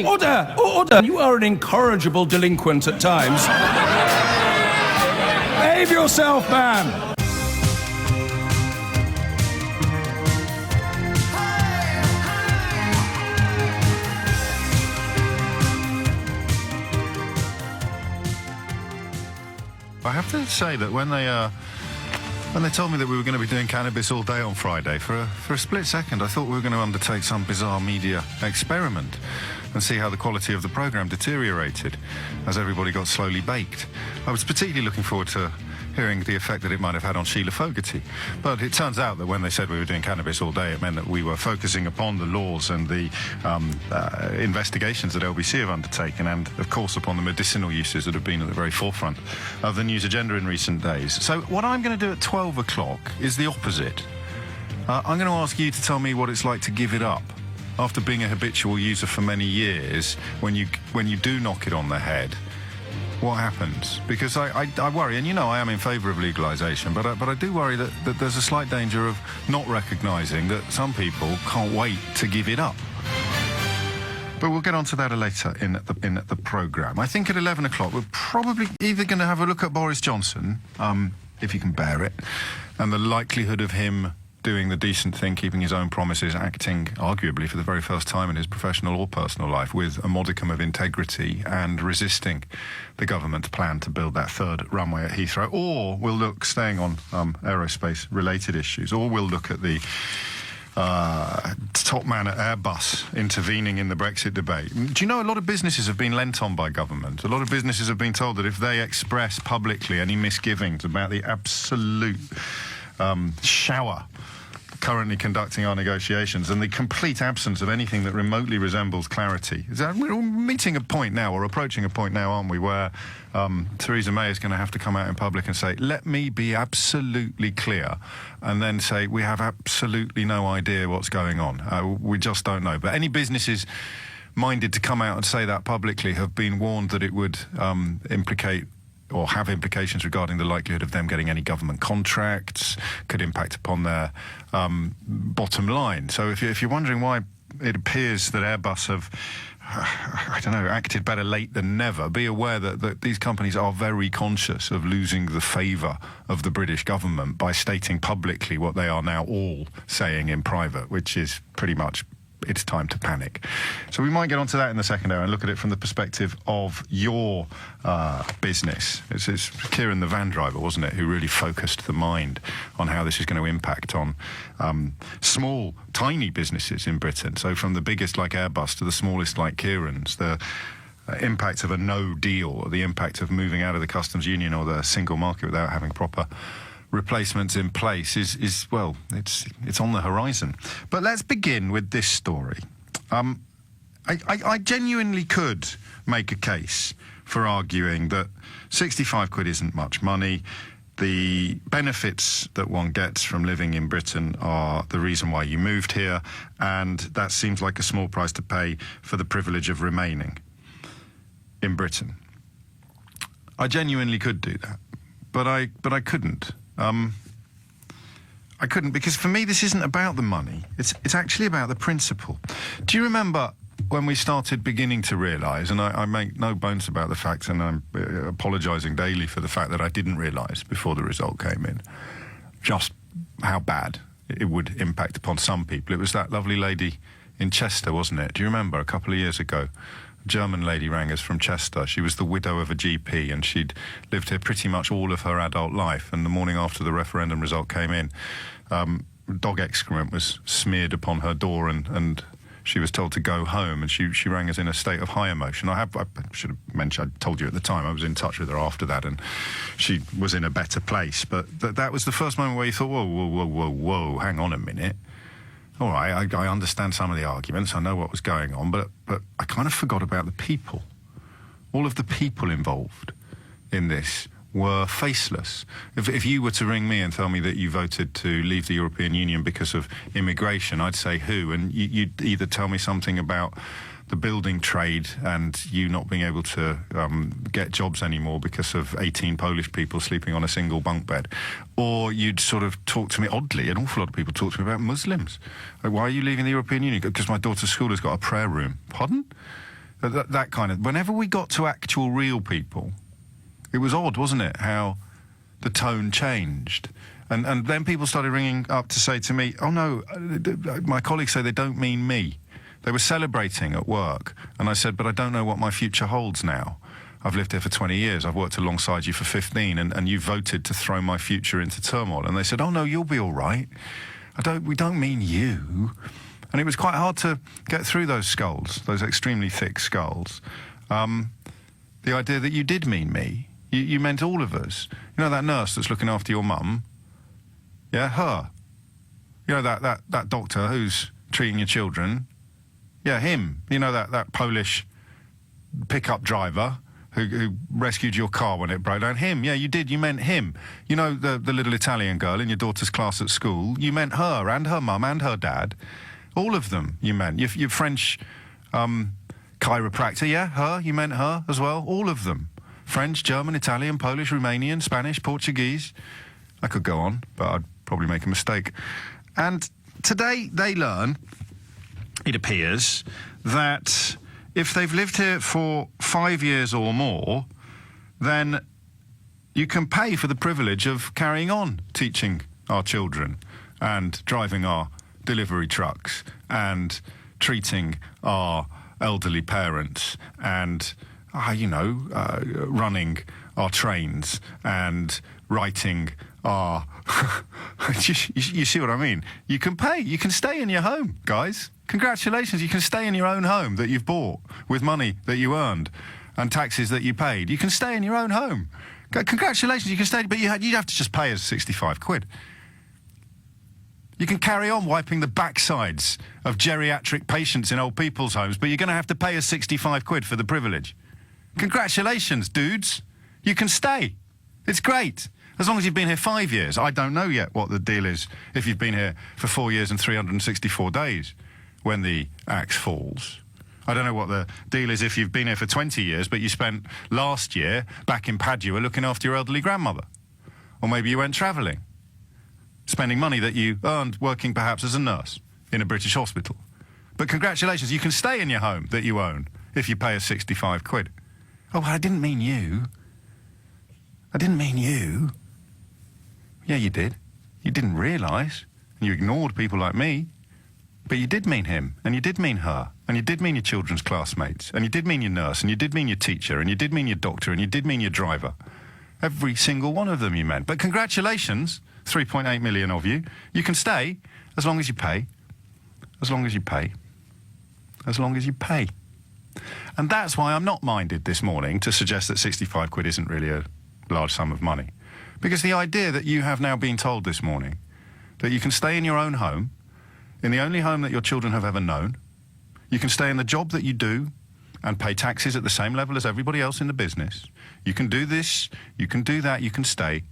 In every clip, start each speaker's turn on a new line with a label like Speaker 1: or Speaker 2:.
Speaker 1: Order! Order! You are an incorrigible delinquent at times. Behave yourself, man!
Speaker 2: I have to say that when they told me that we were going to be doing cannabis all day on Friday, for a split second I thought we were going to undertake some bizarre media experiment and see how the quality of the programme deteriorated as everybody got slowly baked. I was particularly looking forward to hearing the effect that it might have had on Sheila Fogarty. But it turns out that when they said we were doing cannabis all day, it meant that we were focusing upon the laws and the investigations that LBC have undertaken, and of course upon the medicinal uses that have been at the very forefront of the news agenda in recent days. So what I'm going to do at 12 o'clock is the opposite. I'm going to ask you to tell me what it's like to give it up. After being a habitual user for many years, when you do knock it on the head, what happens? Because I worry, and you know I am in favour of legalisation, but I do worry that there's a slight danger of not recognising that some people can't wait to give it up. But we'll get on to that later in the programme. I think at 11 o'clock we're probably either going to have a look at Boris Johnson, if you can bear it, and the likelihood of him doing the decent thing, keeping his own promises, acting arguably for the very first time in his professional or personal life with a modicum of integrity, and resisting the government's plan to build that third runway at Heathrow. Or we'll look, staying on aerospace related issues, or we'll look at the top man at Airbus intervening in the Brexit debate. Do you know a lot of businesses have been lent on by government? A lot of businesses have been told that if they express publicly any misgivings about the absolute shower currently conducting our negotiations and the complete absence of anything that remotely resembles clarity. We're meeting a point now, or approaching a point now, aren't we, where Theresa May is going to have to come out in public and say, let me be absolutely clear, and then say, we have absolutely no idea what's going on. We just don't know. But any businesses minded to come out and say that publicly have been warned that it would implicate or have implications regarding the likelihood of them getting any government contracts, could impact upon their bottom line. So if you're wondering why it appears that Airbus have, I don't know, acted better late than never, be aware that these companies are very conscious of losing the favour of the British government by stating publicly what they are now all saying in private, which is pretty much, it's time to panic. So we might get onto that in the second hour and look at it from the perspective of your business. It's Kieran, the van driver, wasn't it, who really focused the mind on how this is going to impact on small, tiny businesses in Britain. So from the biggest like Airbus to the smallest like Kieran's, the impact of a no deal, or the impact of moving out of the customs union or the single market without having proper replacements in place is well, it's on the horizon. But let's begin with this story. I genuinely could make a case for arguing that 65 quid isn't much money. The benefits that one gets from living in Britain are the reason why you moved here, and that seems like a small price to pay for the privilege of remaining in Britain. I genuinely could do that, but I couldn't. I couldn't, because for me this isn't about the money. It's actually about the principle. Do you remember when we started beginning to realise, and I make no bones about the fact, and I'm apologising daily for the fact that I didn't realise before the result came in just how bad it would impact upon some people. It was that lovely lady in Chester, wasn't it? Do you remember a couple of years ago? German lady rang us from Chester. She was the widow of a GP, and she'd lived here pretty much all of her adult life. And the morning after the referendum result came in, dog excrement was smeared upon her door, and she was told to go home. And she rang us in a state of high emotion. I should have mentioned, I told you at the time, I was in touch with her after that, and she was in a better place. But that was the first moment where you thought, whoa, hang on a minute. All right, I understand some of the arguments, I know what was going on, but I kind of forgot about the people. All of the people involved in this were faceless. If you were to ring me and tell me that you voted to leave the European Union because of immigration, I'd say who, and you'd either tell me something about the building trade and you not being able to get jobs anymore because of 18 Polish people sleeping on a single bunk bed. Or you'd sort of talk to me, oddly, an awful lot of people talk to me about Muslims. Like, why are you leaving the European Union? Because my daughter's school has got a prayer room. Pardon? that kind of... Whenever we got to actual real people, it was odd, wasn't it, how the tone changed. And then people started ringing up to say to me, oh no, my colleagues say they don't mean me. They were celebrating at work. And I said, but I don't know what my future holds now. I've lived here for 20 years. I've worked alongside you for 15, and you voted to throw my future into turmoil. And they said, oh no, you'll be all right. We don't mean you. And it was quite hard to get through those skulls, those extremely thick skulls. The idea that you did mean me. You meant all of us. You know that nurse that's looking after your mum? Yeah, her. You know that doctor who's treating your children? Yeah, him. You know that Polish pickup driver who rescued your car when it broke down? Him. Yeah, you did. You meant him. You know the little Italian girl in your daughter's class at school? You meant her and her mum and her dad. All of them you meant. Your French chiropractor, yeah, her. You meant her as well. All of them. French, German, Italian, Polish, Romanian, Spanish, Portuguese. I could go on, but I'd probably make a mistake. And today they learn, it appears, that if they've lived here for 5 years or more, then you can pay for the privilege of carrying on teaching our children and driving our delivery trucks and treating our elderly parents and, running our trains and writing our... you see what I mean? You can pay. You can stay in your home, guys. Congratulations, you can stay in your own home that you've bought with money that you earned and taxes that you paid. You can stay in your own home. Congratulations, you can stay, but you'd have to just pay us 65 quid. You can carry on wiping the backsides of geriatric patients in old people's homes, but you're going to have to pay us 65 quid for the privilege. Congratulations, dudes. You can stay. It's great. As long as you've been here 5 years. I don't know yet what the deal is if you've been here for 4 years and 364 days when the axe falls. I don't know what the deal is if you've been here for 20 years, but you spent last year back in Padua looking after your elderly grandmother. Or maybe you went travelling, spending money that you earned working perhaps as a nurse in a British hospital. But congratulations, you can stay in your home that you own if you pay us 65 quid. Oh, well, I didn't mean you. I didn't mean you. Yeah, you did. You didn't realise. You ignored people like me. But you did mean him, and you did mean her, and you did mean your children's classmates, and you did mean your nurse, and you did mean your teacher, and you did mean your doctor, and you did mean your driver. Every single one of them you meant. But congratulations, 3.8 million of you. You can stay as long as you pay. As long as you pay. As long as you pay. And that's why I'm not minded this morning to suggest that 65 quid isn't really a large sum of money. Because the idea that you have now been told this morning that you can stay in your own home, in the only home that your children have ever known, you can stay in the job that you do and pay taxes at the same level as everybody else in the business. You can do this, you can do that, you can stay,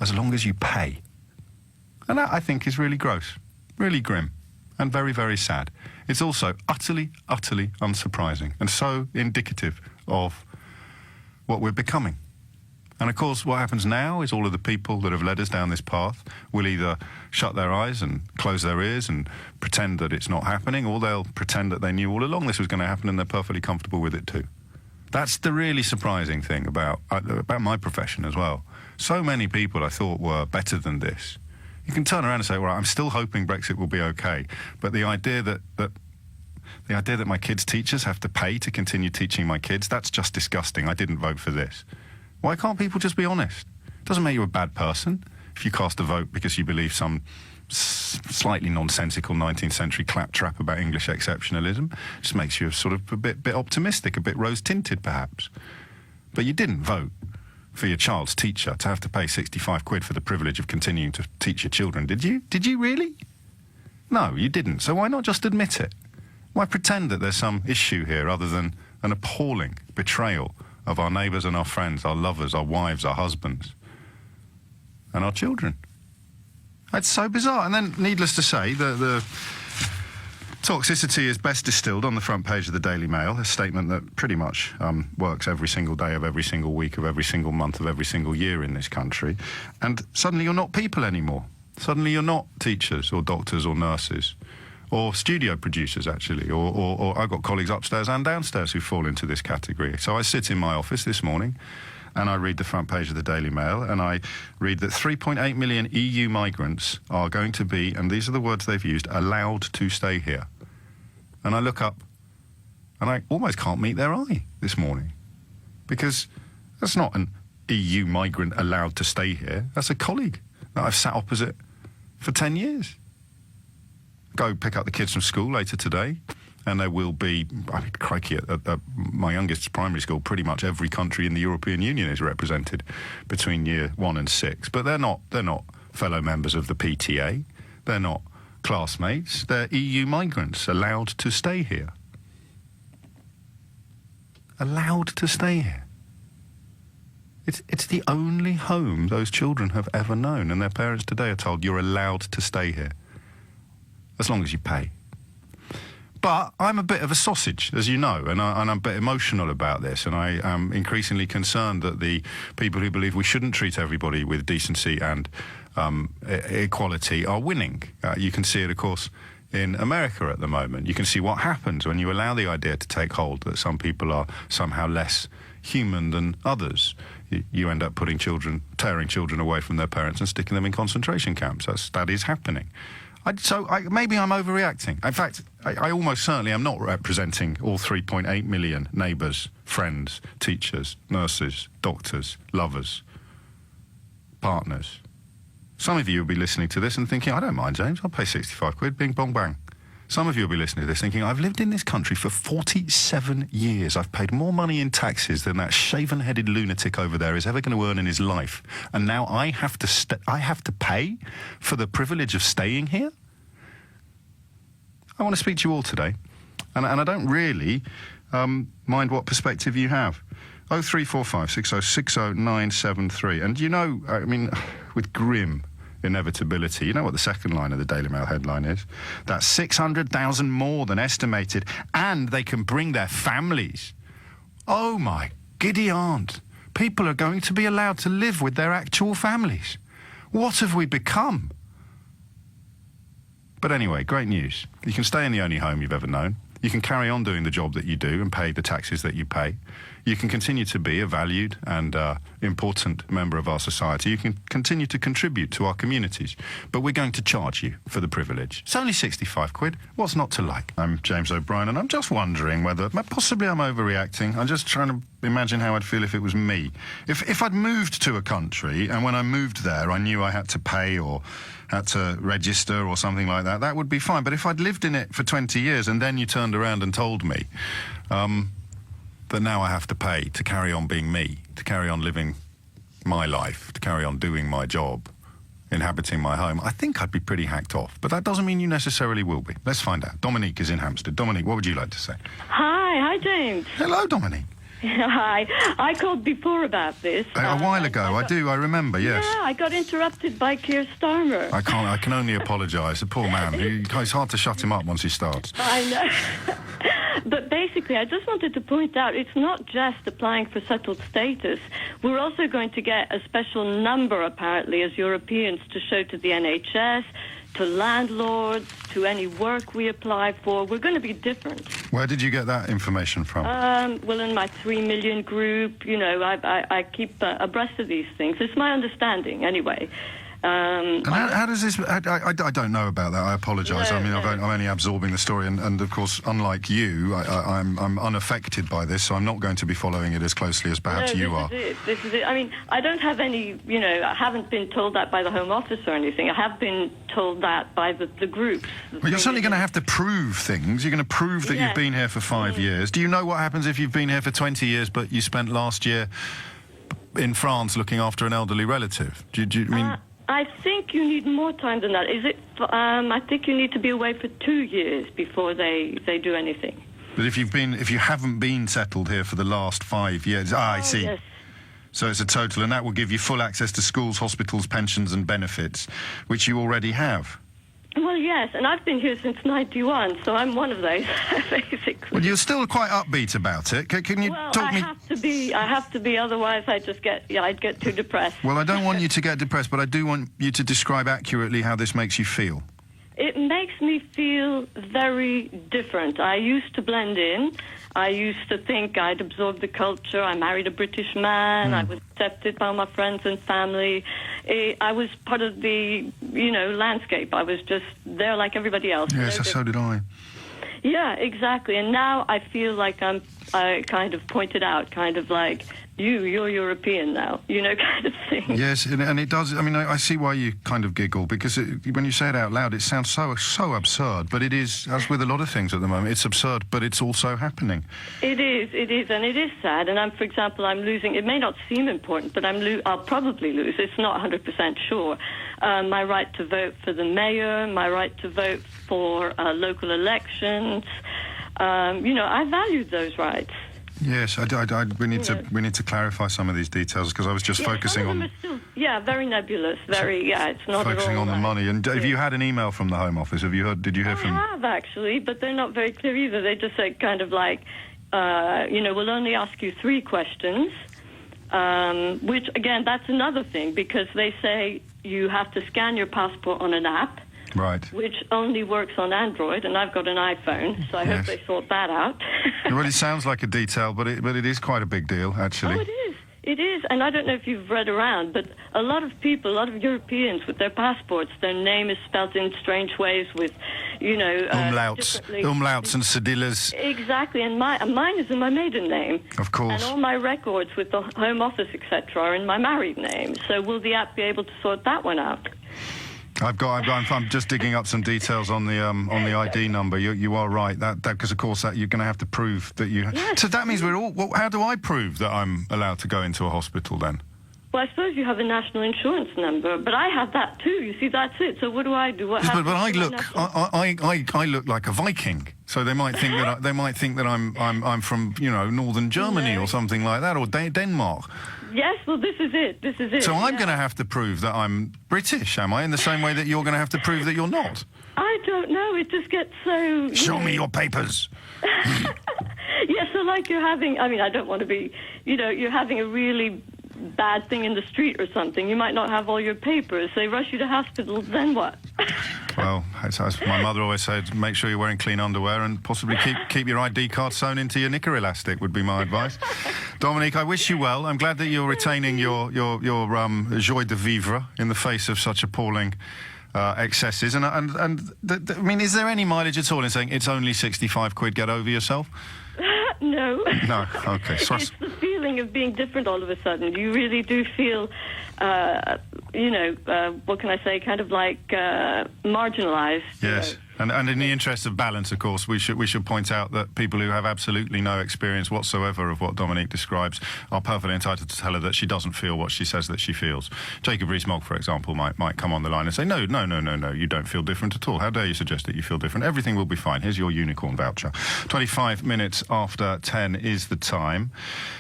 Speaker 2: as long as you pay. And that, I think, is really gross, really grim, and very, very sad. It's also utterly, utterly unsurprising and so indicative of what we're becoming. And of course, what happens now is all of the people that have led us down this path will either shut their eyes and close their ears and pretend that it's not happening, or they'll pretend that they knew all along this was going to happen and they're perfectly comfortable with it too. That's the really surprising thing about my profession as well. So many people I thought were better than this. You can turn around and say, well, I'm still hoping Brexit will be okay, but the idea that my kids' teachers have to pay to continue teaching my kids, that's just disgusting. I didn't vote for this. Why can't people just be honest? It doesn't make you a bad person if you cast a vote because you believe some slightly nonsensical 19th century claptrap about English exceptionalism. It just makes you sort of a bit optimistic, a bit rose-tinted perhaps. But you didn't vote for your child's teacher to have to pay 65 quid for the privilege of continuing to teach your children, did you? Did you really? No, you didn't. So why not just admit it? Why pretend that there's some issue here other than an appalling betrayal of our neighbours and our friends, our lovers, our wives, our husbands, and our children? It's so bizarre. And then, needless to say, the toxicity is best distilled on the front page of the Daily Mail, a statement that pretty much works every single day of every single week of every single month of every single year in this country. And suddenly you're not people anymore. Suddenly you're not teachers or doctors or nurses or studio producers, actually, or I've got colleagues upstairs and downstairs who fall into this category. So I sit in my office this morning and I read the front page of the Daily Mail and I read that 3.8 million EU migrants are going to be, and these are the words they've used, allowed to stay here. And I look up and I almost can't meet their eye this morning, because that's not an EU migrant allowed to stay here. That's a colleague that I've sat opposite for 10 years. Go pick up the kids from school later today, and there will be, I mean, crikey, at my youngest's primary school, pretty much every country in the European Union is represented between year 1 and 6. But they're not fellow members of the PTA. They're not classmates. They're EU migrants allowed to stay here. Allowed to stay here. It's the only home those children have ever known, and their parents today are told you're allowed to stay here, as long as you pay. But I'm a bit of a sausage, as you know, and I'm a bit emotional about this, and I am increasingly concerned that the people who believe we shouldn't treat everybody with decency and equality are winning. You can see it, of course, in America at the moment. You can see what happens when you allow the idea to take hold that some people are somehow less human than others. You end up tearing children away from their parents and sticking them in concentration camps. That is happening. Maybe I'm overreacting. In fact, I almost certainly am not representing all 3.8 million neighbours, friends, teachers, nurses, doctors, lovers, partners. Some of you will be listening to this and thinking, I don't mind, James, I'll pay 65 quid, bing, bong, bang. Some of you will be listening to this thinking, I've lived in this country for 47 years. I've paid more money in taxes than that shaven-headed lunatic over there is ever going to earn in his life. And now I have to pay for the privilege of staying here? I want to speak to you all today. And I don't really mind what perspective you have. 0345 60 973. And you know, I mean, with grim inevitability, you know what the second line of the Daily Mail headline is? That's 600,000 more than estimated, and they can bring their families. Oh my giddy aunt. People are going to be allowed to live with their actual families. What have we become? But anyway, great news. You can stay in the only home you've ever known. You can carry on doing the job that you do and pay the taxes that you pay. You can continue to be a valued and important member of our society. You can continue to contribute to our communities. But we're going to charge you for the privilege. It's only 65 quid. What's not to like? I'm James O'Brien, and I'm just wondering whether possibly I'm overreacting. I'm just trying to imagine how I'd feel if it was me. If I'd moved to a country, and when I moved there, I knew I had to pay or had to register or something like that, that would be fine. But if I'd lived in it for 20 years and then you turned around and told me that now I have to pay to carry on being me, to carry on living my life, to carry on doing my job, inhabiting my home, I think I'd be pretty hacked off. But that doesn't mean you necessarily will be. Let's find out. Dominique is in Hampstead. Dominique, what would you like to say?
Speaker 3: Hi James.
Speaker 2: Hello, Dominique.
Speaker 3: Hi. I called before about this.
Speaker 2: A while ago, I remember, yes.
Speaker 3: Yeah, I got interrupted by Keir Starmer.
Speaker 2: I can only apologise. The poor man. It's hard to shut him up once he starts.
Speaker 3: I know. But basically, I just wanted to point out, it's not just applying for settled status. We're also going to get a special number, apparently, as Europeans to show to the NHS, to landlords, to any work we apply for. We're going to be different.
Speaker 2: Where did you get that information from?
Speaker 3: Well, in my 3 million group, you know, I keep abreast of these things. It's my understanding, anyway.
Speaker 2: And how does this... I don't know about that. I apologise. I'm only absorbing the story, and of course, unlike you, I'm unaffected by this, so I'm not going to be following it as closely as perhaps you are.
Speaker 3: This is it. I mean, I don't have any, you know, I haven't been told that by the Home Office or anything. I have been told that by the groups.
Speaker 2: Well, you're certainly going to have to prove things. You're going to prove that you've been here for 5 years. Do you know what happens if you've been here for 20 years, but you spent last year in France looking after an elderly relative? Do you mean...
Speaker 3: I think you need more time than that. Is it? I think you need to be away for 2 years before they do anything.
Speaker 2: But if you haven't been settled here for the last 5 years, I see.
Speaker 3: Yes.
Speaker 2: So it's a total, and that will give you full access to schools, hospitals, pensions, and benefits, which you already have.
Speaker 3: Well, yes, and I've been here since '91, so I'm one of those, basically.
Speaker 2: Well, you're still quite upbeat about it. Can you talk me...
Speaker 3: I have to be, otherwise I'd get too depressed.
Speaker 2: Well, I don't want you to get depressed, but I do want you to describe accurately how this makes you feel.
Speaker 3: It makes me feel very different. I used to blend in. I used to think I'd absorbed the culture. I married a British man. I was accepted by my friends and family. I was part of the, landscape. I was just there like everybody else.
Speaker 2: Yes, so did I.
Speaker 3: Yeah, exactly. And now I feel like I kind of pointed out, kind of like, you're European now, kind of thing.
Speaker 2: Yes, and it does. I mean, I see why you kind of giggle, because when you say it out loud, it sounds so absurd. But it is, as with a lot of things at the moment, it's absurd, but it's also happening.
Speaker 3: It is, and it is sad. And for example, I'm losing. It may not seem important, but I'll probably lose. It's not 100% sure. My right to vote for the mayor, my right to vote for local elections. I valued those rights.
Speaker 2: Yes, we need to clarify some of these details, because I was just focusing
Speaker 3: some of
Speaker 2: on.
Speaker 3: them are still, very nebulous. It's not
Speaker 2: focusing
Speaker 3: at all
Speaker 2: on the
Speaker 3: right.
Speaker 2: money. And have you had an email from the Home Office? Did you hear from?
Speaker 3: I have actually, but they're not very clear either. They just say kind of like, we'll only ask you 3 questions, which again, that's another thing, because they say you have to scan your passport on an app.
Speaker 2: Right.
Speaker 3: Which only works on Android, and I've got an iPhone, so I hope they sort that out.
Speaker 2: Well, it sounds like a detail, but it is quite a big deal, actually.
Speaker 3: Oh, it is. It is, and I don't know if you've read around, but a lot of people, a lot of Europeans with their passports, their name is spelled in strange ways with,
Speaker 2: umlauts and cedillas.
Speaker 3: Exactly, and mine is in my maiden name.
Speaker 2: Of course.
Speaker 3: And all my records with the Home Office, etc., are in my married name. So will the app be able to sort that one out?
Speaker 2: I'm just digging up some details on the ID number. You are right, that because of course that you're going to have to prove that you.
Speaker 3: Yes.
Speaker 2: So that means we're all. Well, how do I prove that I'm allowed to go into a hospital then?
Speaker 3: Well, I suppose you have a national insurance number, but I have that too. You see, that's it. So what do I do?
Speaker 2: But I look like a Viking. So they might think that I'm from northern Germany or something like that, or Denmark.
Speaker 3: Yes, well, this is it.
Speaker 2: So I'm going to have to prove that I'm British, am I? In the same way that you're going to have to prove that you're not.
Speaker 3: I don't know. It just gets so.
Speaker 2: Show me your papers.
Speaker 3: Yeah, so like you're having. I mean, I don't want to be. You're having a really bad thing in the street or something. You might not have all your papers. They rush you to hospital. Then what?
Speaker 2: Well, as my mother always said, make sure you're wearing clean underwear and possibly keep your ID card sewn into your knicker elastic would be my advice. Dominique, I wish you well. I'm glad that you're retaining your joie de vivre in the face of such appalling excesses. And I mean, is there any mileage at all in saying it's only 65 quid, get over yourself?
Speaker 3: No.
Speaker 2: No, okay.
Speaker 3: It's the feeling of being different all of a sudden. You really do feel, what can I say, kind of like marginalised.
Speaker 2: Yes. And in the interest of balance, of course, we should point out that people who have absolutely no experience whatsoever of what Dominique describes are perfectly entitled to tell her that she doesn't feel what she says that she feels. Jacob Rees-Mogg, for example, might come on the line and say, no, you don't feel different at all. How dare you suggest that you feel different? Everything will be fine. Here's your unicorn voucher. 25 minutes after 10 is the time.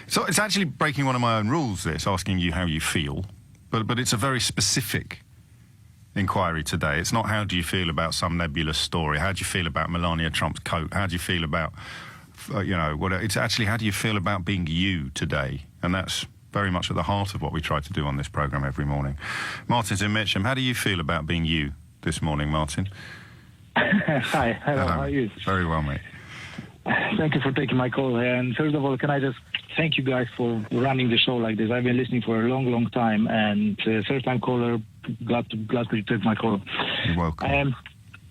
Speaker 2: So it's actually breaking one of my own rules, this, asking you how you feel, but it's a very specific inquiry today. It's not how do you feel about some nebulous story. How do you feel about Melania Trump's coat? How do you feel about, it's actually how do you feel about being you today? And that's very much at the heart of what we try to do on this programme every morning. Martin's in Mitcham. How do you feel about being you this morning, Martin?
Speaker 4: Hi, hello, how are you?
Speaker 2: Very well, mate.
Speaker 4: Thank you for taking my call. And first of all, can I just thank you guys for running the show like this? I've been listening for a long, long time, and first-time caller, glad to take my call.
Speaker 2: You're welcome.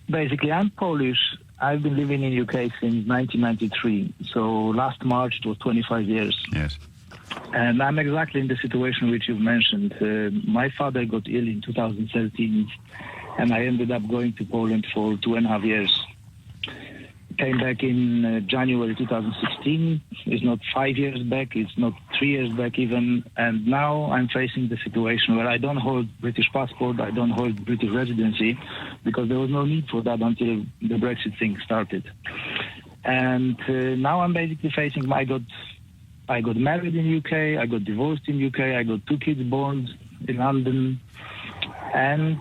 Speaker 4: Basically, I'm Polish. I've been living in UK since 1993. So last March, it was 25 years.
Speaker 2: Yes.
Speaker 4: And I'm exactly in the situation which you've mentioned. My father got ill in 2013, and I ended up going to Poland for 2.5 years. Came back in January 2016. It's not 5 years back. It's not 3 years back even. And now I'm facing the situation where I don't hold British passport. I don't hold British residency because there was no need for that until the Brexit thing started. And now I'm basically facing. I got married in UK. I got divorced in UK. I got 2 kids born in London, and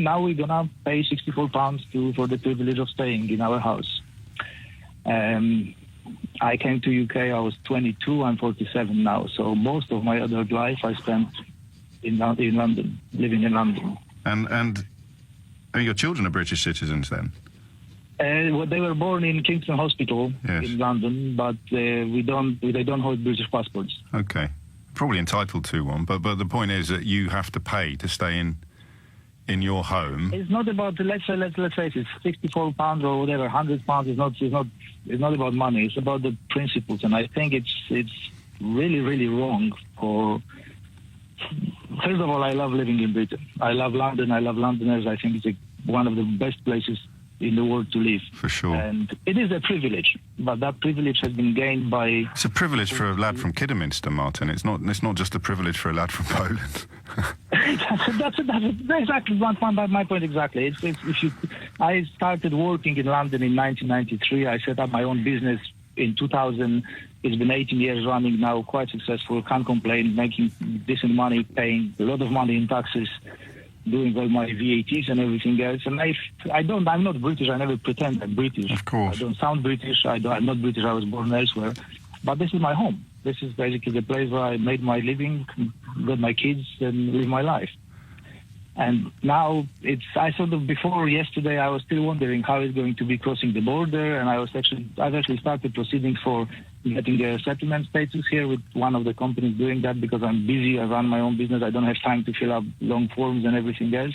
Speaker 4: now we're gonna pay £64 for the privilege of staying in our house. I came to UK. I was 22. I'm 47 now. So most of my adult life I spent in London, living in London.
Speaker 2: And Oh, your children are British citizens then?
Speaker 4: Well, they were born in Kingston Hospital
Speaker 2: Yes.
Speaker 4: in London, but they don't hold British passports.
Speaker 2: Okay. Probably entitled to one, but the point is that you have to pay to stay in your home.
Speaker 4: It's not about, let's say it's £64 or whatever, £100. It's not about money. It's about the principles, and I think it's really, really wrong. First of all, I love living in Britain. I love London. I love Londoners. I think it's one of the best places in the world to live.
Speaker 2: For sure.
Speaker 4: And it is a privilege, but that privilege has been gained by...
Speaker 2: It's a privilege for a lad from Kidderminster, Martin. It's not just a privilege for a lad from Poland.
Speaker 4: that's exactly my point exactly. I started working in London in 1993. I set up my own business in 2000. It's been 18 years running now, quite successful. Can't complain, making decent money, paying a lot of money in taxes, doing all my VATs and everything else. And I'm not British. I never pretend I'm British.
Speaker 2: Of course.
Speaker 4: I don't sound British. I'm not British. I was born elsewhere. But this is my home. This is basically the place where I made my living, got my kids, and live my life. And now before yesterday, I was still wondering how it's going to be crossing the border. And I've actually started proceedings for getting a settlement status here with one of the companies doing that, because I'm busy. I run my own business. I don't have time to fill up long forms and everything else.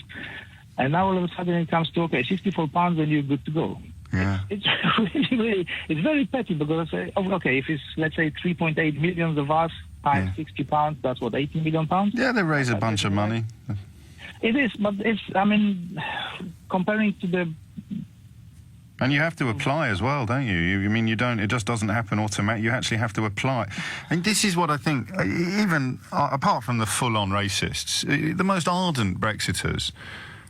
Speaker 4: And now all of a sudden it comes to, okay, £64 and you're good to go.
Speaker 2: Yeah.
Speaker 4: It's really, it's very petty, because okay, if it's, let's say, 3.8 million of us times £60, that's what, 18 million pounds?
Speaker 2: Yeah, they raise a bunch of money.
Speaker 4: It is, but comparing to the...
Speaker 2: And you have to apply as well, don't you? It just doesn't happen automatically. You actually have to apply. And this is what I think, even apart from the full-on racists, the most ardent Brexiters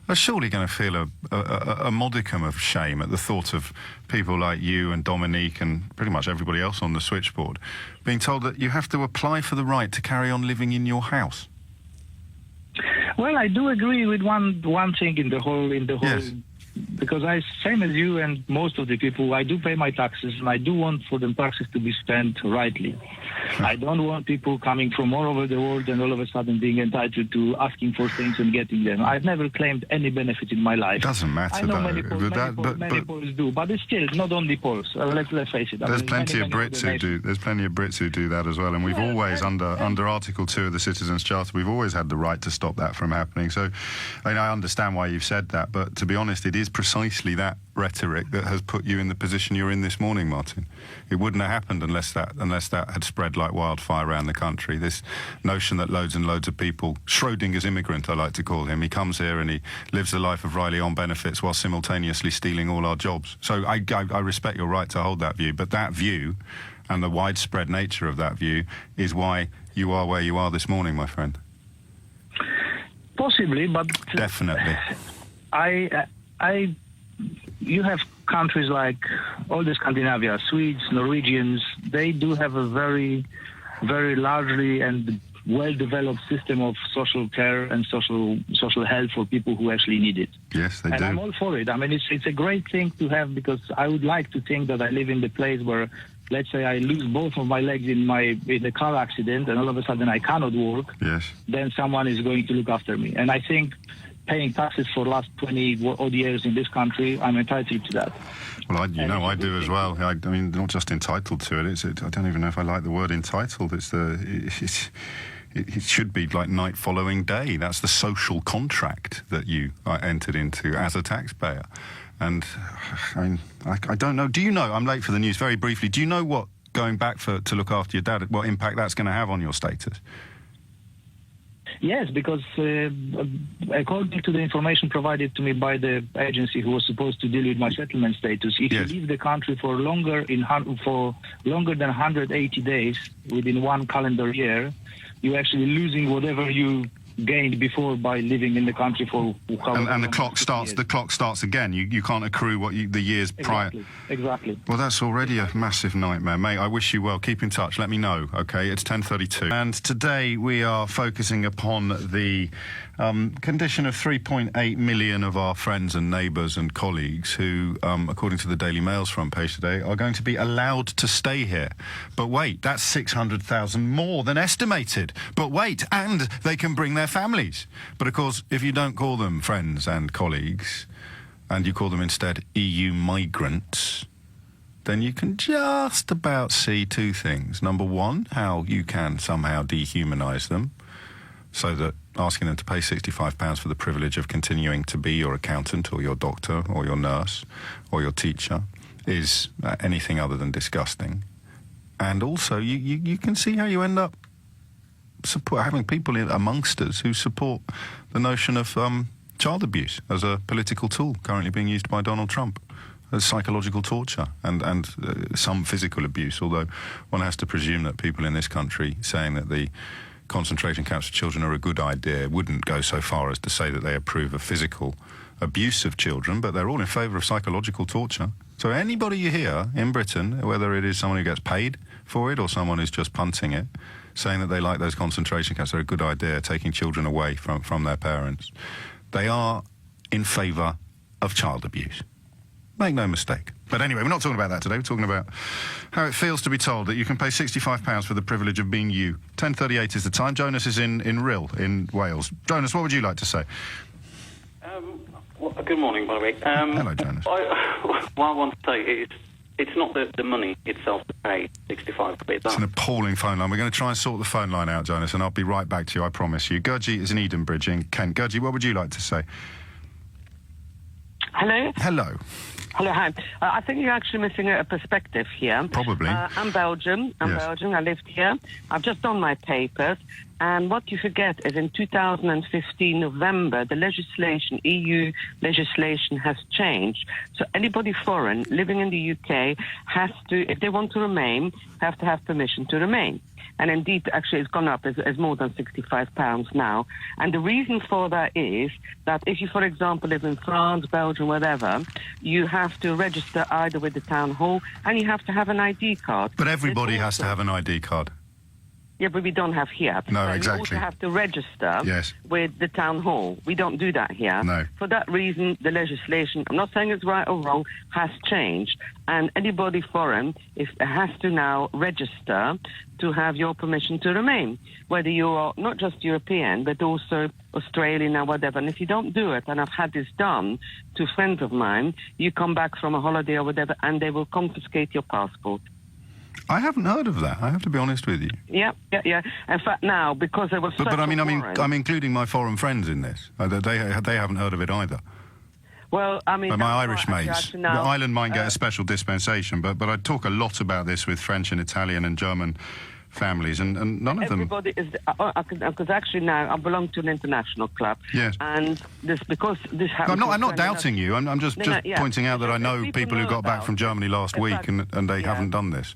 Speaker 2: are surely going to feel a modicum of shame at the thought of people like you and Dominique and pretty much everybody else on the switchboard being told that you have to apply for the right to carry on living in your house.
Speaker 4: Well, I do agree with one thing in the whole.
Speaker 2: Yes.
Speaker 4: Because same as you and most of the people, I do pay my taxes, and I do want for the taxes to be spent rightly. I don't want people coming from all over the world and all of a sudden being entitled to asking for things and getting them. I've never claimed any benefit in my life.
Speaker 2: Doesn't matter,
Speaker 4: I know
Speaker 2: though.
Speaker 4: many Poles do, but it's still not only Poles. Let's face it.
Speaker 2: There's plenty of Brits who do. There's plenty of Brits who do that as well, and we've always, under Article 2 of the Citizens' Charter, we've always had the right to stop that from happening. So, I understand why you've said that, but to be honest, it is precisely that rhetoric that has put you in the position you're in this morning, Martin. It wouldn't have happened unless that had spread like wildfire around the country. This notion that loads and loads of people, Schrodinger's immigrant, I like to call him, he comes here and he lives the life of Riley on benefits while simultaneously stealing all our jobs. So I respect your right to hold that view, but that view and the widespread nature of that view is why you are where you are this morning, my friend.
Speaker 4: Possibly, but...
Speaker 2: Definitely.
Speaker 4: You have countries like all the Scandinavia, Swedes, Norwegians, they do have a very, very largely and well-developed system of social care and social health for people who actually need it.
Speaker 2: Yes, they do.
Speaker 4: And I'm all for it. I mean, it's a great thing to have, because I would like to think that I live in the place where, let's say, I lose both of my legs in a car accident and all of a sudden I cannot work.
Speaker 2: Yes. Then
Speaker 4: someone is going to look after me. And I think paying taxes for the last 20 odd years in this country, I'm entitled to that.
Speaker 2: Well, I do as well. I mean, not just entitled to it. I don't even know if I like the word entitled. It should be like night following day. That's the social contract that you entered into as a taxpayer. And I don't know. Do you know? I'm late for the news. Very briefly, do you know what going back to look after your dad, what impact that's going to have on your status?
Speaker 4: Yes, because according to the information provided to me by the agency who was supposed to deal with my settlement status, if you leave the country for longer than 180 days within one calendar year, you're actually losing whatever you gained before by living in the country for...
Speaker 2: And the clock starts. Years. The clock starts again. You can't accrue the years prior.
Speaker 4: Exactly.
Speaker 2: Well, that's already a massive nightmare, mate. I wish you well. Keep in touch. Let me know. Okay, it's 10:32, and today we are focusing upon the condition of 3.8 million of our friends and neighbours and colleagues who, according to the Daily Mail's front page today, are going to be allowed to stay here. But wait, that's 600,000 more than estimated. But wait, and they can bring their families. But of course, if you don't call them friends and colleagues, and you call them instead EU migrants, then you can just about see two things. Number one, how you can somehow dehumanise them, so that asking them to pay £65 for the privilege of continuing to be your accountant or your doctor or your nurse or your teacher is anything other than disgusting. And also, you can see how you end up having people amongst us who support the notion of child abuse as a political tool currently being used by Donald Trump. Psychological torture and some physical abuse, although one has to presume that people in this country saying that the concentration camps for children are a good idea wouldn't go so far as to say that they approve of physical abuse of children, but they're all in favour of psychological torture. So anybody you hear in Britain, whether it is someone who gets paid for it or someone who's just punting it, saying that they like those concentration camps, they're a good idea, taking children away from their parents, they are in favour of child abuse. Make no mistake. But anyway, we're not talking about that today. We're talking about how it feels to be told that you can pay £65 for the privilege of being you. 10:38 is the time. Jonas is in Rhyl, in Wales. Jonas, what would you like to say?
Speaker 5: Well, good morning, by the way.
Speaker 2: Hello, Jonas.
Speaker 5: What I want to say is it's not the money itself to pay 65 quid.
Speaker 2: It's an appalling phone line. We're going to try and sort the phone line out, Jonas, and I'll be right back to you, I promise you. Gurji is in Edenbridge in Kent. Gurji, what would you like to say?
Speaker 6: Hello?
Speaker 2: Hello.
Speaker 6: Hello, hi. I think you're actually missing a perspective here.
Speaker 2: Probably.
Speaker 6: I'm Belgian. I lived here. I've just done my papers. And what you forget is in 2015 November, the legislation, EU legislation has changed. So anybody foreign living in the UK has to, if they want to remain, have to have permission to remain. And indeed, actually, it's gone up as more than £65 now. And the reason for that is that if you, for example, live in France, Belgium, whatever, you have to register either with the town hall and you have to have an ID card.
Speaker 2: But everybody has to have an ID card.
Speaker 6: Yeah, but we don't have here.
Speaker 2: No,
Speaker 6: so
Speaker 2: exactly.
Speaker 6: You also have to register with the town hall. We don't do that here.
Speaker 2: No.
Speaker 6: For that reason, the legislation, I'm not saying it's right or wrong, has changed. And anybody foreign has to now register to have your permission to remain, whether you are not just European, but also Australian or whatever. And if you don't do it, and I've had this done to friends of mine, you come back from a holiday or whatever, and they will confiscate your passport.
Speaker 2: I haven't heard of that. I have to be honest with you.
Speaker 6: Yeah. In fact, now because there was.
Speaker 2: But I'm including my foreign friends in this. They haven't heard of it either.
Speaker 6: Well, I mean,
Speaker 2: but my Irish mates, the Ireland might get a special dispensation. But I talk a lot about this with French and Italian and German families, and none of them.
Speaker 6: Everybody is because actually now I belong to an international club.
Speaker 2: Yes.
Speaker 6: And because this happens.
Speaker 2: I'm not doubting you. I'm just pointing out that I know people who got back from Germany last week and they haven't done this.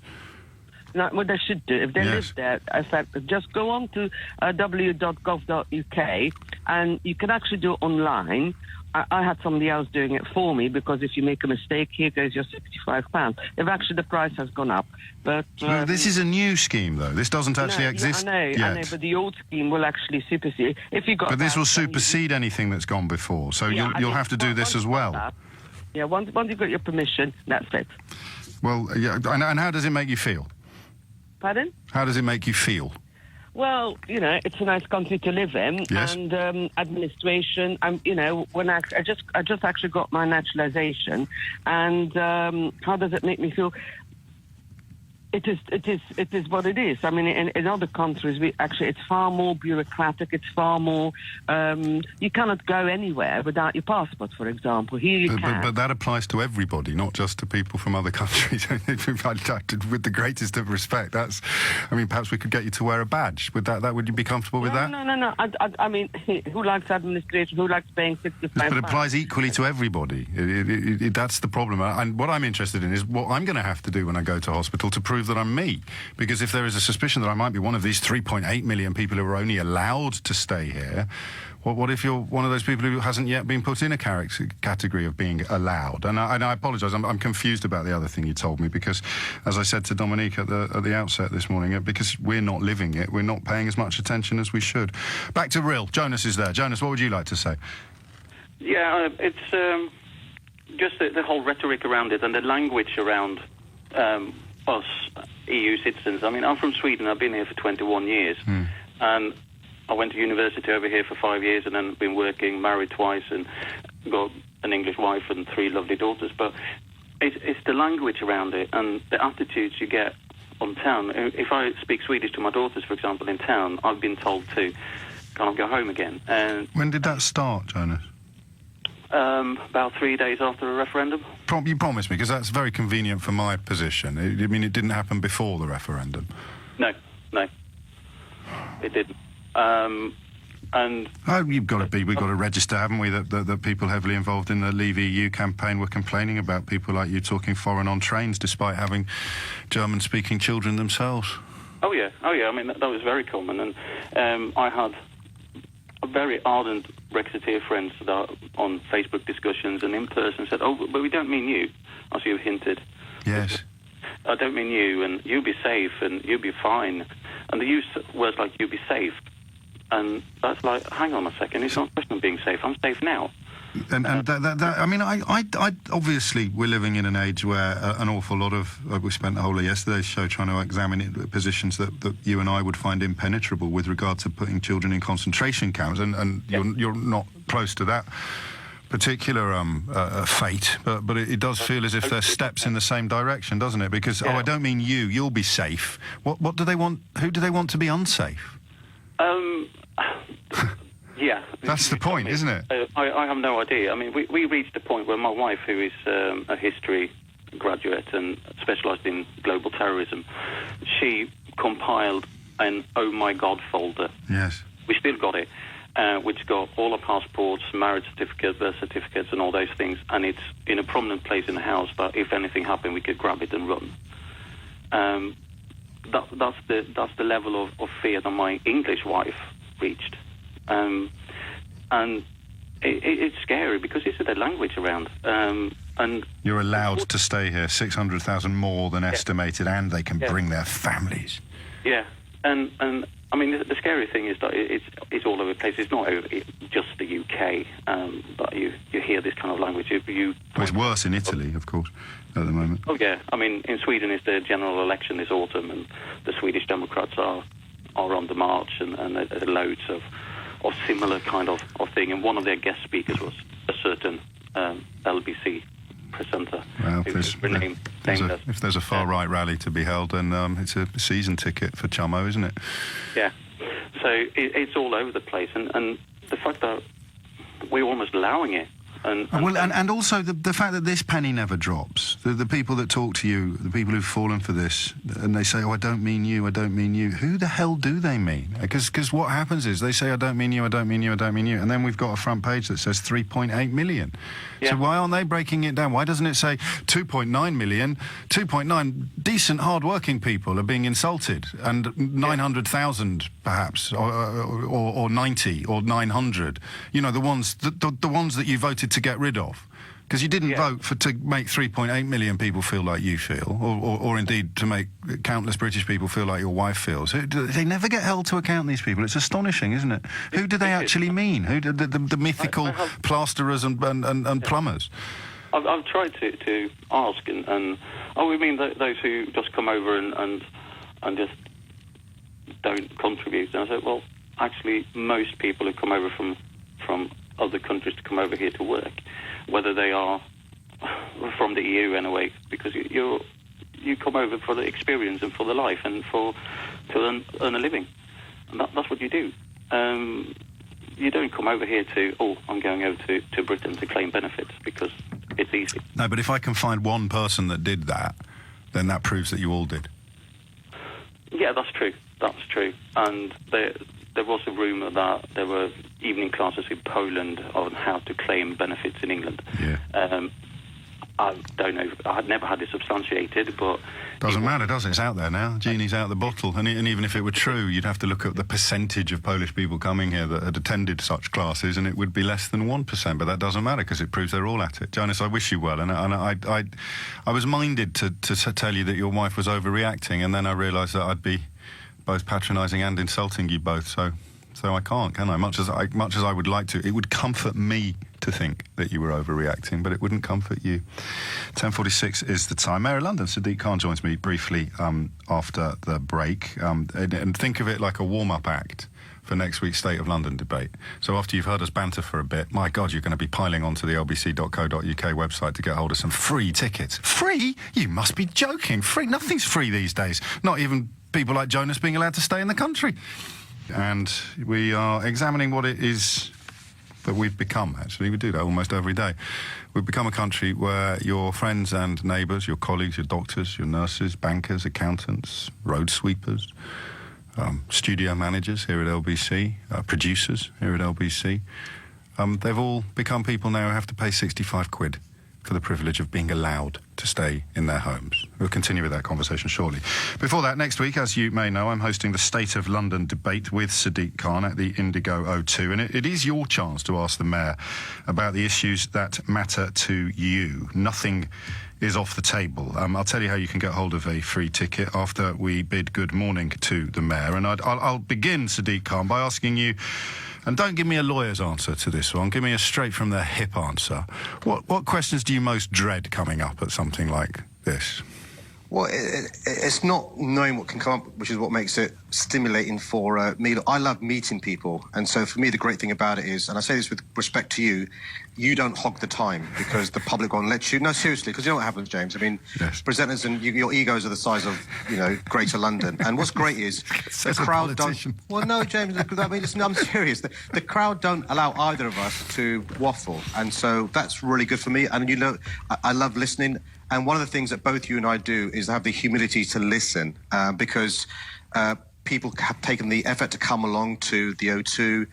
Speaker 6: No, what they should do, if they live there, in fact, just go on to w.gov.uk and you can actually do it online. I had somebody else doing it for me because if you make a mistake, here goes your £65. If actually the price has gone up. But
Speaker 2: this is a new scheme, though. This doesn't actually exist yet.
Speaker 6: I know, but the old scheme will actually supersede. If you got.
Speaker 2: But this will supersede anything that's gone before. So you'll have to do this as well.
Speaker 6: Once you've got your permission, that's it.
Speaker 2: Well, and how does it make you feel?
Speaker 6: Pardon?
Speaker 2: How does it make you feel?
Speaker 6: Well, it's a nice country to live in, and administration. When I just actually got my naturalization, and how does it make me feel? It is what it is. I mean, in other countries, it's far more bureaucratic. It's far more. You cannot go anywhere without your passport, for example. Here you can.
Speaker 2: But that applies to everybody, not just to people from other countries. With the greatest of respect, perhaps we could get you to wear a badge. Would you be comfortable with that?
Speaker 6: No. I mean, who likes administration? Who likes paying £65?
Speaker 2: But it applies equally to everybody. That's the problem. And what I'm interested in is what I'm going to have to do when I go to hospital to prove prove that I'm me. Because if there is a suspicion that I might be one of these 3.8 million people who are only allowed to stay here, what if you're one of those people who hasn't yet been put in a category of being allowed? And I apologise, I'm confused about the other thing you told me, because, as I said to Dominique at the outset this morning, because we're not living it, we're not paying as much attention as we should. Back to real. Jonas is there. Jonas, what would you like to say?
Speaker 5: Yeah, it's just the whole rhetoric around it and the language around us EU citizens. I mean, I'm from Sweden. I've been here for 21 years. And I went to university over here for 5 years and then been working, married twice, and got an English wife and 3 lovely daughters. But it's the language around it and the attitudes you get on town. If I speak Swedish to my daughters, for example, in town, I've been told to kind of go home again. And
Speaker 2: when did that start, Jonas?
Speaker 5: About 3 days after a referendum.
Speaker 2: You promise me, because that's very convenient for my position. I mean, it didn't happen before the referendum.
Speaker 5: No, it didn't. And
Speaker 2: we've got to register, haven't we, that people heavily involved in the Leave EU campaign were complaining about people like you talking foreign on trains, despite having German-speaking children themselves.
Speaker 5: Oh yeah. I mean, that was very common, and I had a very ardent Brexiteer friends that on Facebook discussions and in person said, "Oh, but we don't mean you," as you hinted.
Speaker 2: Yes.
Speaker 5: I don't mean you, and you'll be safe, and you'll be fine. And they use words like "you'll be safe," and that's like, hang on a second, it's not a question of being safe. I'm safe now.
Speaker 2: And I mean, I obviously we're living in an age where an awful lot of we spent the whole of yesterday's show trying to examine positions that you and I would find impenetrable with regard to putting children in concentration camps, and you're not close to that particular fate, but it does feel as if there's steps in the same direction, doesn't it? Because I don't mean you'll be safe. What do they want? Who do they want to be unsafe?
Speaker 5: Yeah.
Speaker 2: That's the point, isn't it?
Speaker 5: I have no idea. I mean, we reached a point where my wife, who is a history graduate and specialised in global terrorism, she compiled an "Oh My God" folder.
Speaker 2: Yes.
Speaker 5: We still got it, which got all our passports, marriage certificates, birth certificates, and all those things, and it's in a prominent place in the house that if anything happened, we could grab it and run. That's the level of fear that my English wife reached. And it's scary because it's the language around. And
Speaker 2: you're allowed to stay here, 600,000 more than estimated, and they can bring their families.
Speaker 5: Yeah, and I mean the scary thing is that it's all over the place. It's not just the UK that you hear this kind of language.
Speaker 2: It's worse in Italy, of course, at the moment.
Speaker 5: Oh yeah, I mean in Sweden it's the general election this autumn, and the Swedish Democrats are on the march, and there's loads of similar kind of thing, and one of their guest speakers was a certain LBC presenter.
Speaker 2: Well, if there's a far-right rally to be held, then it's a season ticket for Chummo, isn't it?
Speaker 5: Yeah. So it's all over the place, and the fact that we're almost allowing it.
Speaker 2: And also the fact that this penny never drops. The people that talk to you, the people who've fallen for this, and they say, "Oh, I don't mean you, I don't mean you." Who the hell do they mean? Because what happens is they say, "I don't mean you, I don't mean you, I don't mean you," and then we've got a front page that says 3.8 million. Yeah. So why aren't they breaking it down? Why doesn't it say 2.9 million? 2.9 decent, hard-working people are being insulted, and 900,000 perhaps, or 90 or 900. You know, the ones that you voted to get rid of, because you didn't vote to make 3.8 million people feel like you feel, or indeed to make countless British people feel like your wife feels. They never get held to account, these people. It's astonishing, isn't it? Who do they actually mean? Who do the mythical plasterers and plumbers?
Speaker 5: I've tried to ask, and we mean those who just come over and just don't contribute. And I said, well, actually, most people who come over from other countries to come over here to work, whether they are from the EU anyway, because you come over for the experience and for the life and to earn a living, and that's what you do. You don't come over here I'm going over to Britain to claim benefits because it's easy.
Speaker 2: No, but if I can find one person that did that, then that proves that you all did.
Speaker 5: Yeah, that's true. That's true. And there was a rumour that there were evening classes in Poland on how to claim benefits in England.
Speaker 2: Yeah.
Speaker 5: I don't know. I'd never had it substantiated, but...
Speaker 2: Doesn't matter, does it? It's out there now. Genie's out the bottle. And even if it were true, you'd have to look at the percentage of Polish people coming here that had attended such classes, and it would be less than 1%. But that doesn't matter because it proves they're all at it. Jonas, I wish you well. And I was minded to tell you that your wife was overreacting, and then I realised that I'd be both patronising and insulting you both. So I can't, can I? Much as I would like to. It would comfort me to think that you were overreacting, but it wouldn't comfort you. 10:46 is the time. Mayor of London, Sadiq Khan, joins me briefly after the break. And think of it like a warm-up act for next week's State of London debate. So after you've heard us banter for a bit, my God, you're going to be piling onto the lbc.co.uk website to get hold of some free tickets. Free? You must be joking. Free? Nothing's free these days. Not even people like Jonas being allowed to stay in the country. And we are examining what it is that we've become, actually. We do that almost every day. We've become a country where your friends and neighbours, your colleagues, your doctors, your nurses, bankers, accountants, road sweepers, studio managers here at LBC, producers here at LBC, they've all become people now who have to pay 65 quid for the privilege of being allowed to stay in their homes. We'll continue with that conversation shortly. Before that, next week, as you may know, I'm hosting the State of London debate with Sadiq Khan at the Indigo O2, and it is your chance to ask the Mayor about the issues that matter to you. Nothing is off the table. I'll tell you how you can get hold of a free ticket after we bid good morning to the Mayor. And I'll begin, Sadiq Khan, by asking you, and don't give me a lawyer's answer to this one, give me a straight from the hip answer. What questions do you most dread coming up at something like this?
Speaker 7: Well, it's not knowing what can come up, which is what makes it stimulating for me. I love meeting people. And so for me, the great thing about it is, and I say this with respect to you, you don't hog the time because the public won't let you. No, seriously, because you know what happens, James? I mean, yes. Presenters and your egos are the size of, Greater London. And what's great is the crowd don't... Well, no, James, I mean, listen, I'm serious. The crowd don't allow either of us to waffle. And so that's really good for me. And, I love listening. And one of the things that both you and I do is have the humility to listen because people have taken the effort to come along to the O2.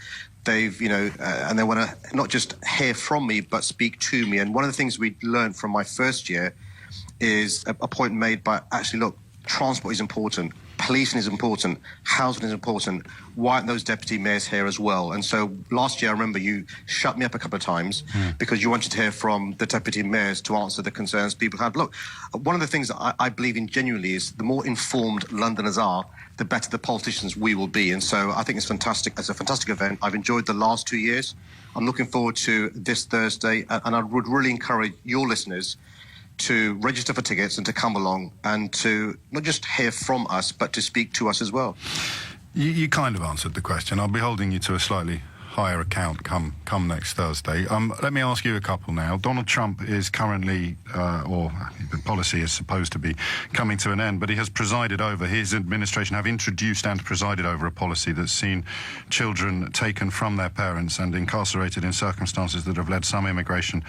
Speaker 7: They've, and they want to not just hear from me, but speak to me. And one of the things we learned from my first year is a point made by, actually, look, transport is important. Policing is important. Housing is important. Why aren't those deputy mayors here as well? And so last year, I remember you shut me up a couple of times because you wanted to hear from the deputy mayors to answer the concerns people had. Look, one of the things that I believe in genuinely is the more informed Londoners are, the better the politicians we will be. And so I think it's fantastic. It's a fantastic event. I've enjoyed the last 2 years. I'm looking forward to this Thursday. And I would really encourage your listeners to register for tickets and to come along and to not just hear from us, but to speak to us as well.
Speaker 2: You kind of answered the question. I'll be holding you to a slightly higher account come next Thursday. Let me ask you a couple now. Donald Trump is currently, or the policy is supposed to be coming to an end, but he has presided over, his administration have introduced and presided over a policy that's seen children taken from their parents and incarcerated in circumstances that have led some immigration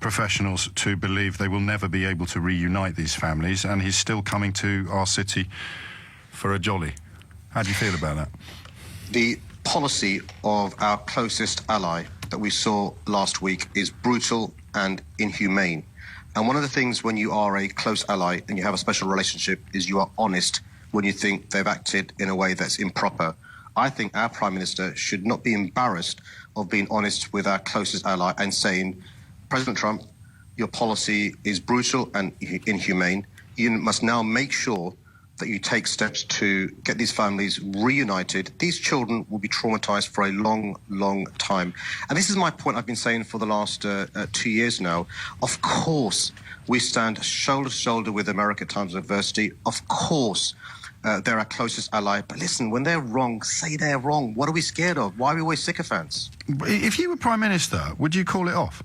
Speaker 2: professionals to believe they will never be able to reunite these families, and he's still coming to our city for a jolly. How do you feel about that?
Speaker 7: The policy of our closest ally that we saw last week is brutal and inhumane. And one of the things when you are a close ally and you have a special relationship is you are honest when you think they've acted in a way that's improper. I think our Prime Minister should not be embarrassed of being honest with our closest ally and saying, President Trump, your policy is brutal and inhumane. You must now make sure that you take steps to get these families reunited. These children will be traumatized for a long, long time. And this is my point I've been saying for the last 2 years now. Of course, we stand shoulder to shoulder with America at times of adversity. Of course, they're our closest ally. But listen, when they're wrong, say they're wrong. What are we scared of? Why are we always sycophants?
Speaker 2: If you were Prime Minister, would you call it off?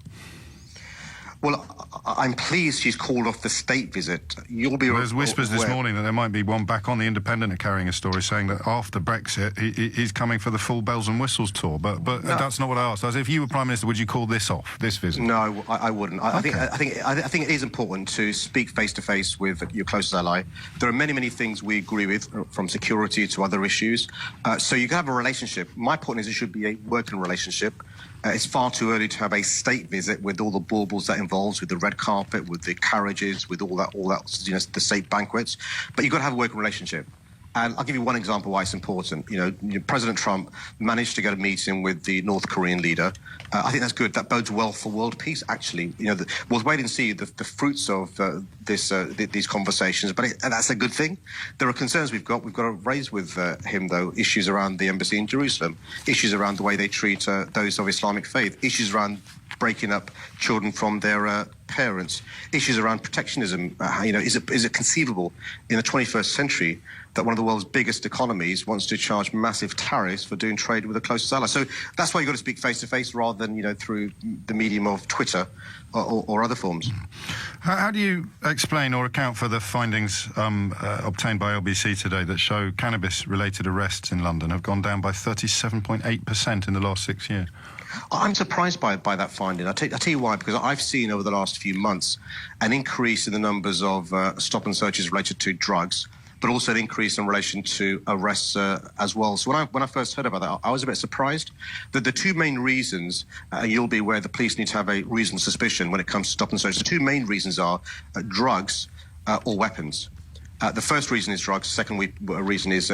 Speaker 7: Well, I'm pleased she's called off the state visit. You'll be...
Speaker 2: There's whispers this morning that there might be one back on The Independent are carrying a story saying that after Brexit, he's coming for the full bells and whistles tour. But no. That's not what I asked. I said, if you were Prime Minister, would you call this off, this visit?
Speaker 7: No, I wouldn't. I think it is important to speak face-to-face with your closest ally. There are many, many things we agree with, from security to other issues. So you can have a relationship. My point is it should be a working relationship. It's far too early to have a state visit with all the baubles that involve involves with the red carpet, with the carriages, with all that, the state banquets. But you've got to have a working relationship. And I'll give you one example why it's important. President Trump managed to get a meeting with the North Korean leader. I think that's good. That bodes well for world peace, actually. We'll wait and see the fruits of these conversations, but that's a good thing. There are concerns we've got to raise with him, though, issues around the embassy in Jerusalem, issues around the way they treat those of Islamic faith, issues around breaking up children from their parents, issues around protectionism. Is it conceivable in the 21st century that one of the world's biggest economies wants to charge massive tariffs for doing trade with a close ally? So that's why you've got to speak face-to-face rather than, through the medium of Twitter or other forms.
Speaker 2: How do you explain or account for the findings obtained by LBC today that show cannabis-related arrests in London have gone down by 37.8% in the last 6 years?
Speaker 7: I'm surprised by that finding. I'll tell you why, because I've seen over the last few months an increase in the numbers of stop and searches related to drugs, but also an increase in relation to arrests as well. So when I first heard about that, I was a bit surprised that the two main reasons, you'll be aware the police need to have a reasonable suspicion when it comes to stop and search. The two main reasons are drugs or weapons. The first reason is drugs. The second reason is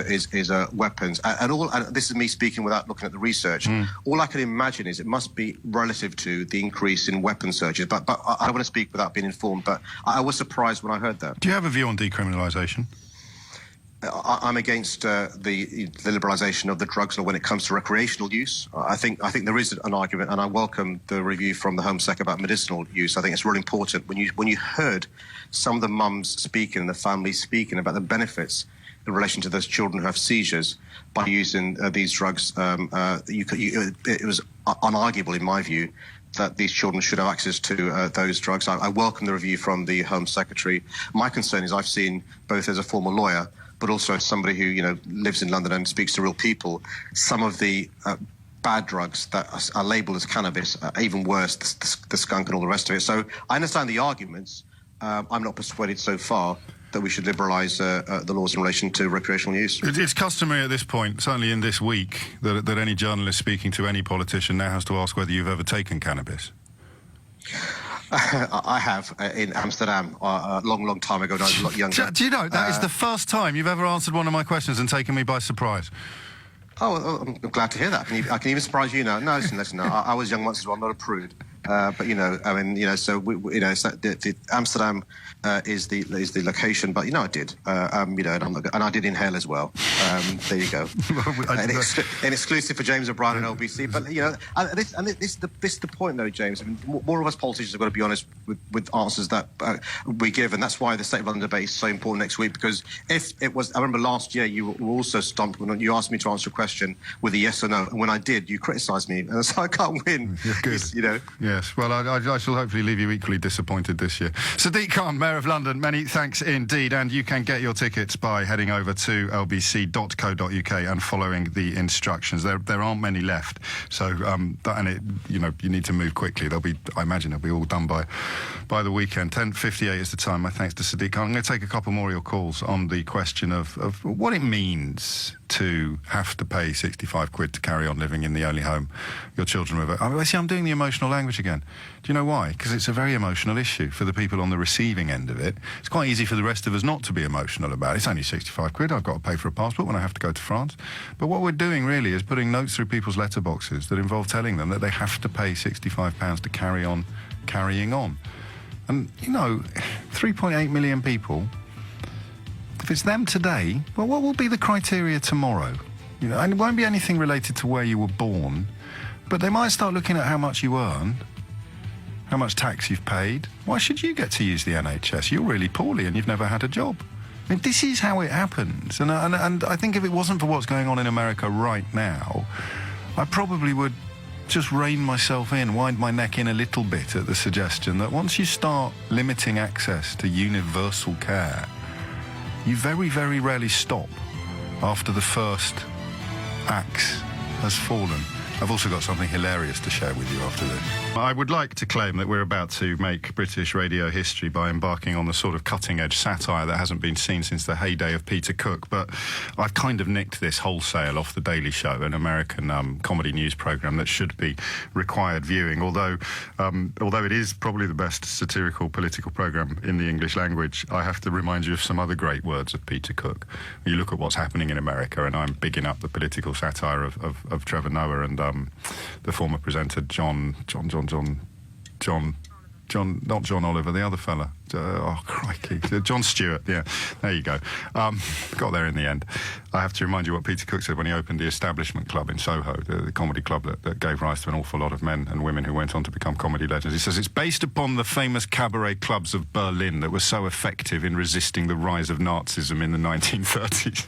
Speaker 7: weapons. And this is me speaking without looking at the research. All I can imagine is it must be relative to the increase in weapon searches. But I don't want to speak without being informed. But I was surprised when I heard that.
Speaker 2: Do you have a view on decriminalisation?
Speaker 7: I'm against the liberalisation of the drugs law when it comes to recreational use. I think there is an argument, and I welcome the review from the Home Sec about medicinal use. I think it's really important. When you heard some of the mums speaking and the families speaking about the benefits in relation to those children who have seizures by using these drugs, it was unarguable in my view that these children should have access to those drugs. I welcome the review from the Home Secretary. My concern is I've seen, both as a former lawyer, but also as somebody who lives in London and speaks to real people, some of the bad drugs that are labelled as cannabis are even worse, the skunk and all the rest of it. So I understand the arguments. I'm not persuaded so far that we should liberalise the laws in relation to recreational use.
Speaker 2: It's customary at this point, certainly in this week, that any journalist speaking to any politician now has to ask whether you've ever taken cannabis.
Speaker 7: I have in Amsterdam a long time ago when I was a lot younger.
Speaker 2: Do you know, that is the first time you've ever answered one of my questions and taken me by surprise.
Speaker 7: Oh, I'm glad to hear that. I can even surprise you now. No, listen. I was young once as well, not a prude. But Amsterdam is the location. But I did, and I did inhale as well. There you go. An exclusive for James O'Brien and LBC. But this is the point, though, James. I mean, more of us politicians have got to be honest with answers that we give, and that's why the State of London debate is so important next week. Because if it was, I remember last year you were also stumped when you asked me to answer a question with a yes or no, and when I did, you criticised me, and so I can't win.
Speaker 2: You're good. Yes, well, I shall hopefully leave you equally disappointed this year. Sadiq Khan, Mayor of London, many thanks indeed. And you can get your tickets by heading over to lbc.co.uk and following the instructions. There aren't many left, so you need to move quickly. I imagine they'll be all done by the weekend. 10:58 is the time. My thanks to Sadiq Khan. I'm going to take a couple more of your calls on the question of what it means to have to pay 65 quid to carry on living in the only home your children live. I'm doing the emotional language again. Do you know why? Because it's a very emotional issue for the people on the receiving end of it. It's quite easy for the rest of us not to be emotional about it. It's only 65 quid. I've got to pay for a passport when I have to go to France. But what we're doing really is putting notes through people's letterboxes that involve telling them that they have to pay £65 to carry on carrying on. And, 3.8 million people, if it's them today, well, what will be the criteria tomorrow? And it won't be anything related to where you were born, but they might start looking at how much you earn, how much tax you've paid. Why should you get to use the NHS? You're really poorly and you've never had a job. I mean, this is how it happens. And I think if it wasn't for what's going on in America right now, I probably would just rein myself in, wind my neck in a little bit at the suggestion that once you start limiting access to universal care, you very, very rarely stop after the first axe has fallen. I've also got something hilarious to share with you after this. I would like to claim that we're about to make British radio history by embarking on the sort of cutting-edge satire that hasn't been seen since the heyday of Peter Cook, but I've kind of nicked this wholesale off The Daily Show, an American comedy news programme that should be required viewing, although it is probably the best satirical political programme in the English language. I have to remind you of some other great words of Peter Cook. You look at what's happening in America, and I'm bigging up the political satire of Trevor Noah and the former presenter John, not John Oliver, the other fella. Crikey. John Stewart, yeah. There you go. Got there in the end. I have to remind you what Peter Cook said when he opened the Establishment Club in Soho, the comedy club that gave rise to an awful lot of men and women who went on to become comedy legends. He says it's based upon the famous cabaret clubs of Berlin that were so effective in resisting the rise of Nazism in the 1930s.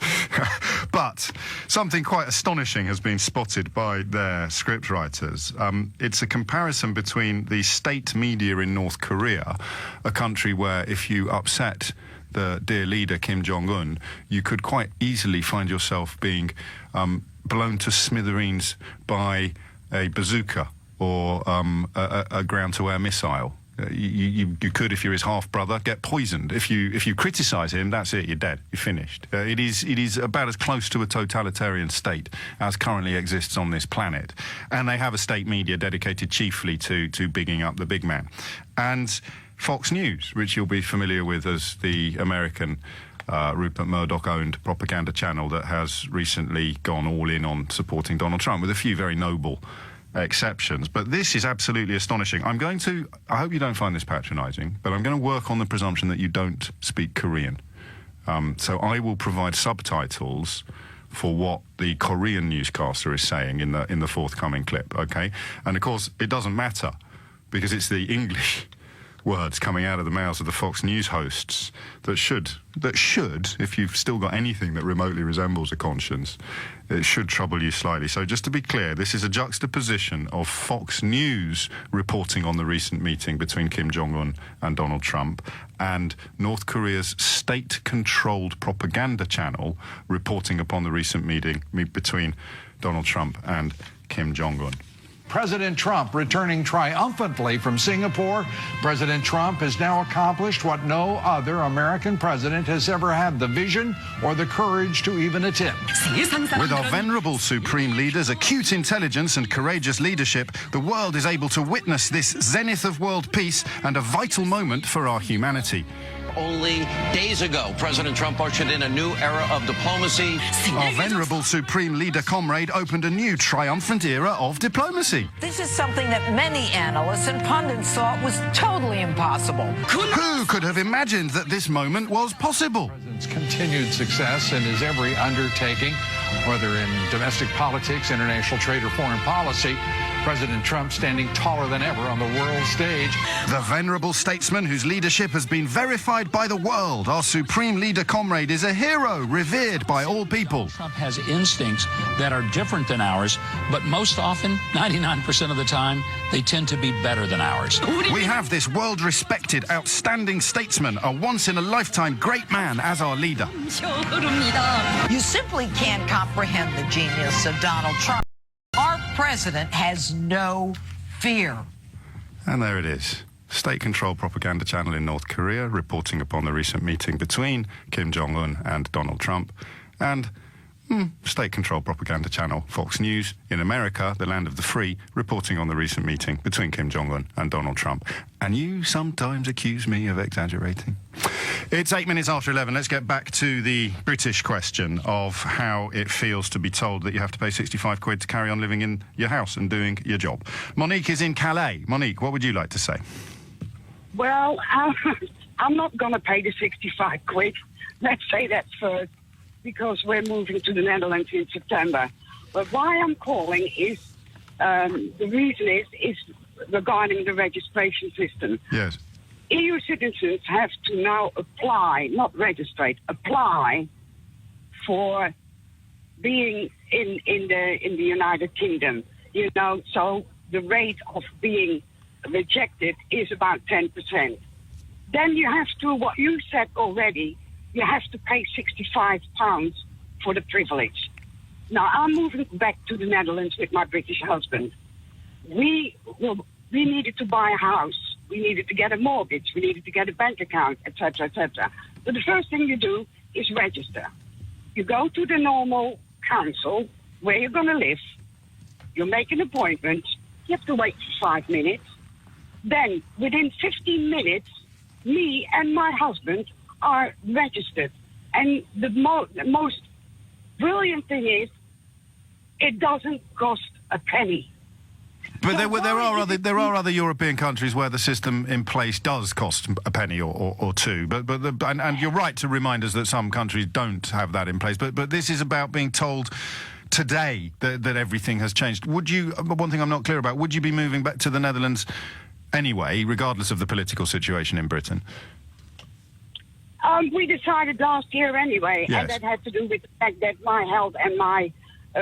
Speaker 2: But something quite astonishing has been spotted by their scriptwriters. It's a comparison between the state media in North Korea, a country where if you upset the dear leader Kim Jong-un, you could quite easily find yourself being blown to smithereens by a bazooka or a ground-to-air missile. You could, if you're his half-brother, get poisoned. If you criticise him, that's it, you're dead, you're finished. It is about as close to a totalitarian state as currently exists on this planet. And they have a state media dedicated chiefly to bigging up the big man. And Fox News, which you'll be familiar with as the American Rupert Murdoch-owned propaganda channel that has recently gone all in on supporting Donald Trump, with a few very noble exceptions. But this is absolutely astonishing. I hope you don't find this patronising, but I'm going to work on the presumption that you don't speak Korean. So I will provide subtitles for what the Korean newscaster is saying in the forthcoming clip, okay? And of course, it doesn't matter, because it's the English words coming out of the mouths of the Fox News hosts that should, if you've still got anything that remotely resembles a conscience, it should trouble you slightly. So just to be clear, this is a juxtaposition of Fox News reporting on the recent meeting between Kim Jong-un and Donald Trump, and North Korea's state-controlled propaganda channel reporting upon the recent meeting between Donald Trump and Kim Jong-un.
Speaker 8: President Trump returning triumphantly from Singapore. President Trump has now accomplished what no other American president has ever had the vision or the courage to even attempt.
Speaker 2: With our venerable supreme leader's acute intelligence and courageous leadership, the world is able to witness this zenith of world peace and a vital moment for our humanity.
Speaker 9: Only days ago, President Trump ushered in a new era of diplomacy.
Speaker 2: Our venerable supreme leader comrade opened a new triumphant era of diplomacy.
Speaker 10: This is something that many analysts and pundits thought was totally impossible.
Speaker 2: Who could have imagined that this moment was possible?
Speaker 8: The president's continued success in his every undertaking, whether in domestic politics, international trade, or foreign policy. President Trump standing taller than ever on the world stage.
Speaker 2: The venerable statesman whose leadership has been verified by the world, our supreme leader comrade, is a hero revered by all people.
Speaker 11: Trump has instincts that are different than ours, but most often, 99% of the time, they tend to be better than ours.
Speaker 2: We have this world-respected, outstanding statesman, a once-in-a-lifetime great man as our leader.
Speaker 10: You simply can't comprehend the genius of Donald Trump. Our president has no fear.
Speaker 2: And there it is. State-controlled propaganda channel in North Korea reporting upon the recent meeting between Kim Jong-un and Donald Trump. And state-controlled propaganda channel Fox News in America, the land of the free, reporting on the recent meeting between Kim Jong-un and Donald Trump. And you sometimes accuse me of exaggerating. It's 8 minutes after 11. Let's get back to the British question of how it feels to be told that you have to pay 65 quid to carry on living in your house and doing your job. Monique is in Calais. Monique, what would you like to say?
Speaker 12: Well, I'm not going to pay the 65 quid. Let's say that first, because we're moving to the Netherlands in September. But why I'm calling is, the reason is regarding the registration system.
Speaker 2: Yes.
Speaker 12: EU citizens have to now apply, not registrate, apply for being in the United Kingdom. You know, so the rate of being rejected is about 10%. Then you have to, what you said already, you have to pay £65 for the privilege. Now, I'm moving back to the Netherlands with my British husband. We needed to buy a house. We needed to get a mortgage. We needed to get a bank account, etc., etc. But the first thing you do is register. You go to the normal council where you're going to live. You make an appointment. You have to wait for 5 minutes. Then, within 15 minutes, me and my husband are registered. And the most brilliant thing is, it doesn't cost a penny.
Speaker 2: But there are other European countries where the system in place does cost a penny or two. And you're right to remind us that some countries don't have that in place. But this is about being told today that everything has changed. Would you? One thing I'm not clear about. Would you be moving back to the Netherlands anyway, regardless of the political situation in Britain?
Speaker 12: We decided last year anyway,
Speaker 2: yes.
Speaker 12: And that had to do with the fact that my health and my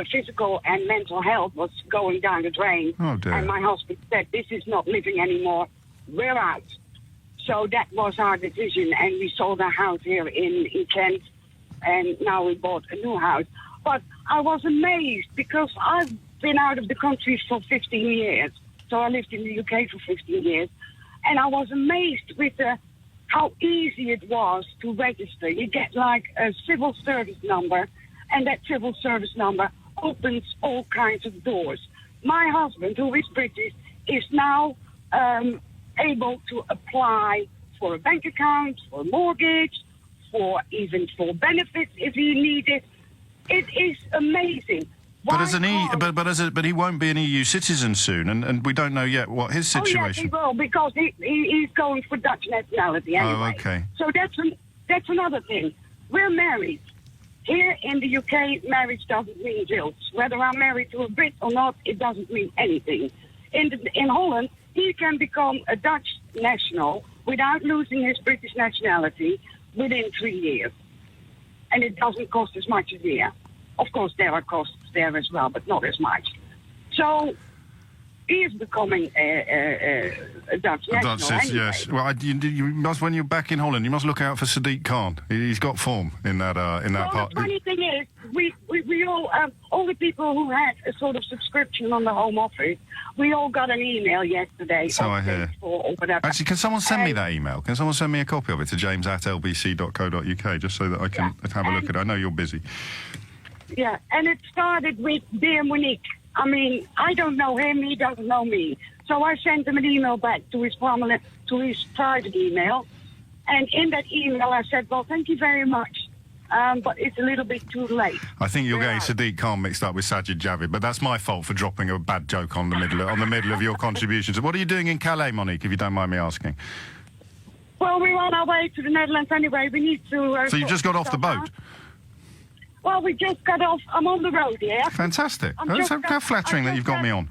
Speaker 12: physical and mental health was going down the drain.
Speaker 2: Oh, dear.
Speaker 12: And my husband said, this is not living anymore, we're out. So that was our decision, and we sold our house here in Kent, and now we bought a new house. But I was amazed, because I've been out of the country for 15 years. So I lived in the UK for 15 years, and I was amazed with how easy it was to register. You get like a civil service number, and that civil service number opens all kinds of doors. My husband, who is British, is now able to apply for a bank account, for a mortgage, even for benefits if he needed. It is amazing.
Speaker 2: But he won't be an EU citizen soon, and we don't know yet what his situation.
Speaker 12: Oh yes, he will, because he's going for Dutch nationality anyway.
Speaker 2: Oh, okay.
Speaker 12: So that's another thing. We're married. Here in the UK, marriage doesn't mean guilt. Whether I'm married to a Brit or not, it doesn't mean anything. In Holland, he can become a Dutch national without losing his British nationality within 3 years. And it doesn't cost as much as here. Of course, there are costs there as well, but not as much. So he is becoming a Dutch national anyway.
Speaker 2: Yes. Well, you must, when you're back in Holland, you must look out for Sadiq Khan. He's got form in that part.
Speaker 12: The funny thing is, we all the people who had a sort of subscription on the Home Office, we all got an email yesterday.
Speaker 2: So I hear.
Speaker 12: Or whatever.
Speaker 2: Actually, can someone send me that email? Can someone send me a copy of it to james@lbc.co.uk, just so that I can have a look at it? I know you're busy.
Speaker 12: Yeah, and it started with Dear Monique. I mean, I don't know him, he doesn't know me. So I sent him an email back to his private email. And in that email I said, well, thank you very much, but it's a little bit too late.
Speaker 2: I think you're getting Sadiq Khan mixed up with Sajid Javid, but that's my fault for dropping a bad joke on the middle of your contributions. What are you doing in Calais, Monique, if you don't mind me asking?
Speaker 12: Well, we're on our way to the Netherlands anyway. We need to...
Speaker 2: So you just got off the boat?
Speaker 12: Well, we just got off. I'm on the road here.
Speaker 2: Fantastic. How flattering that you've got me on.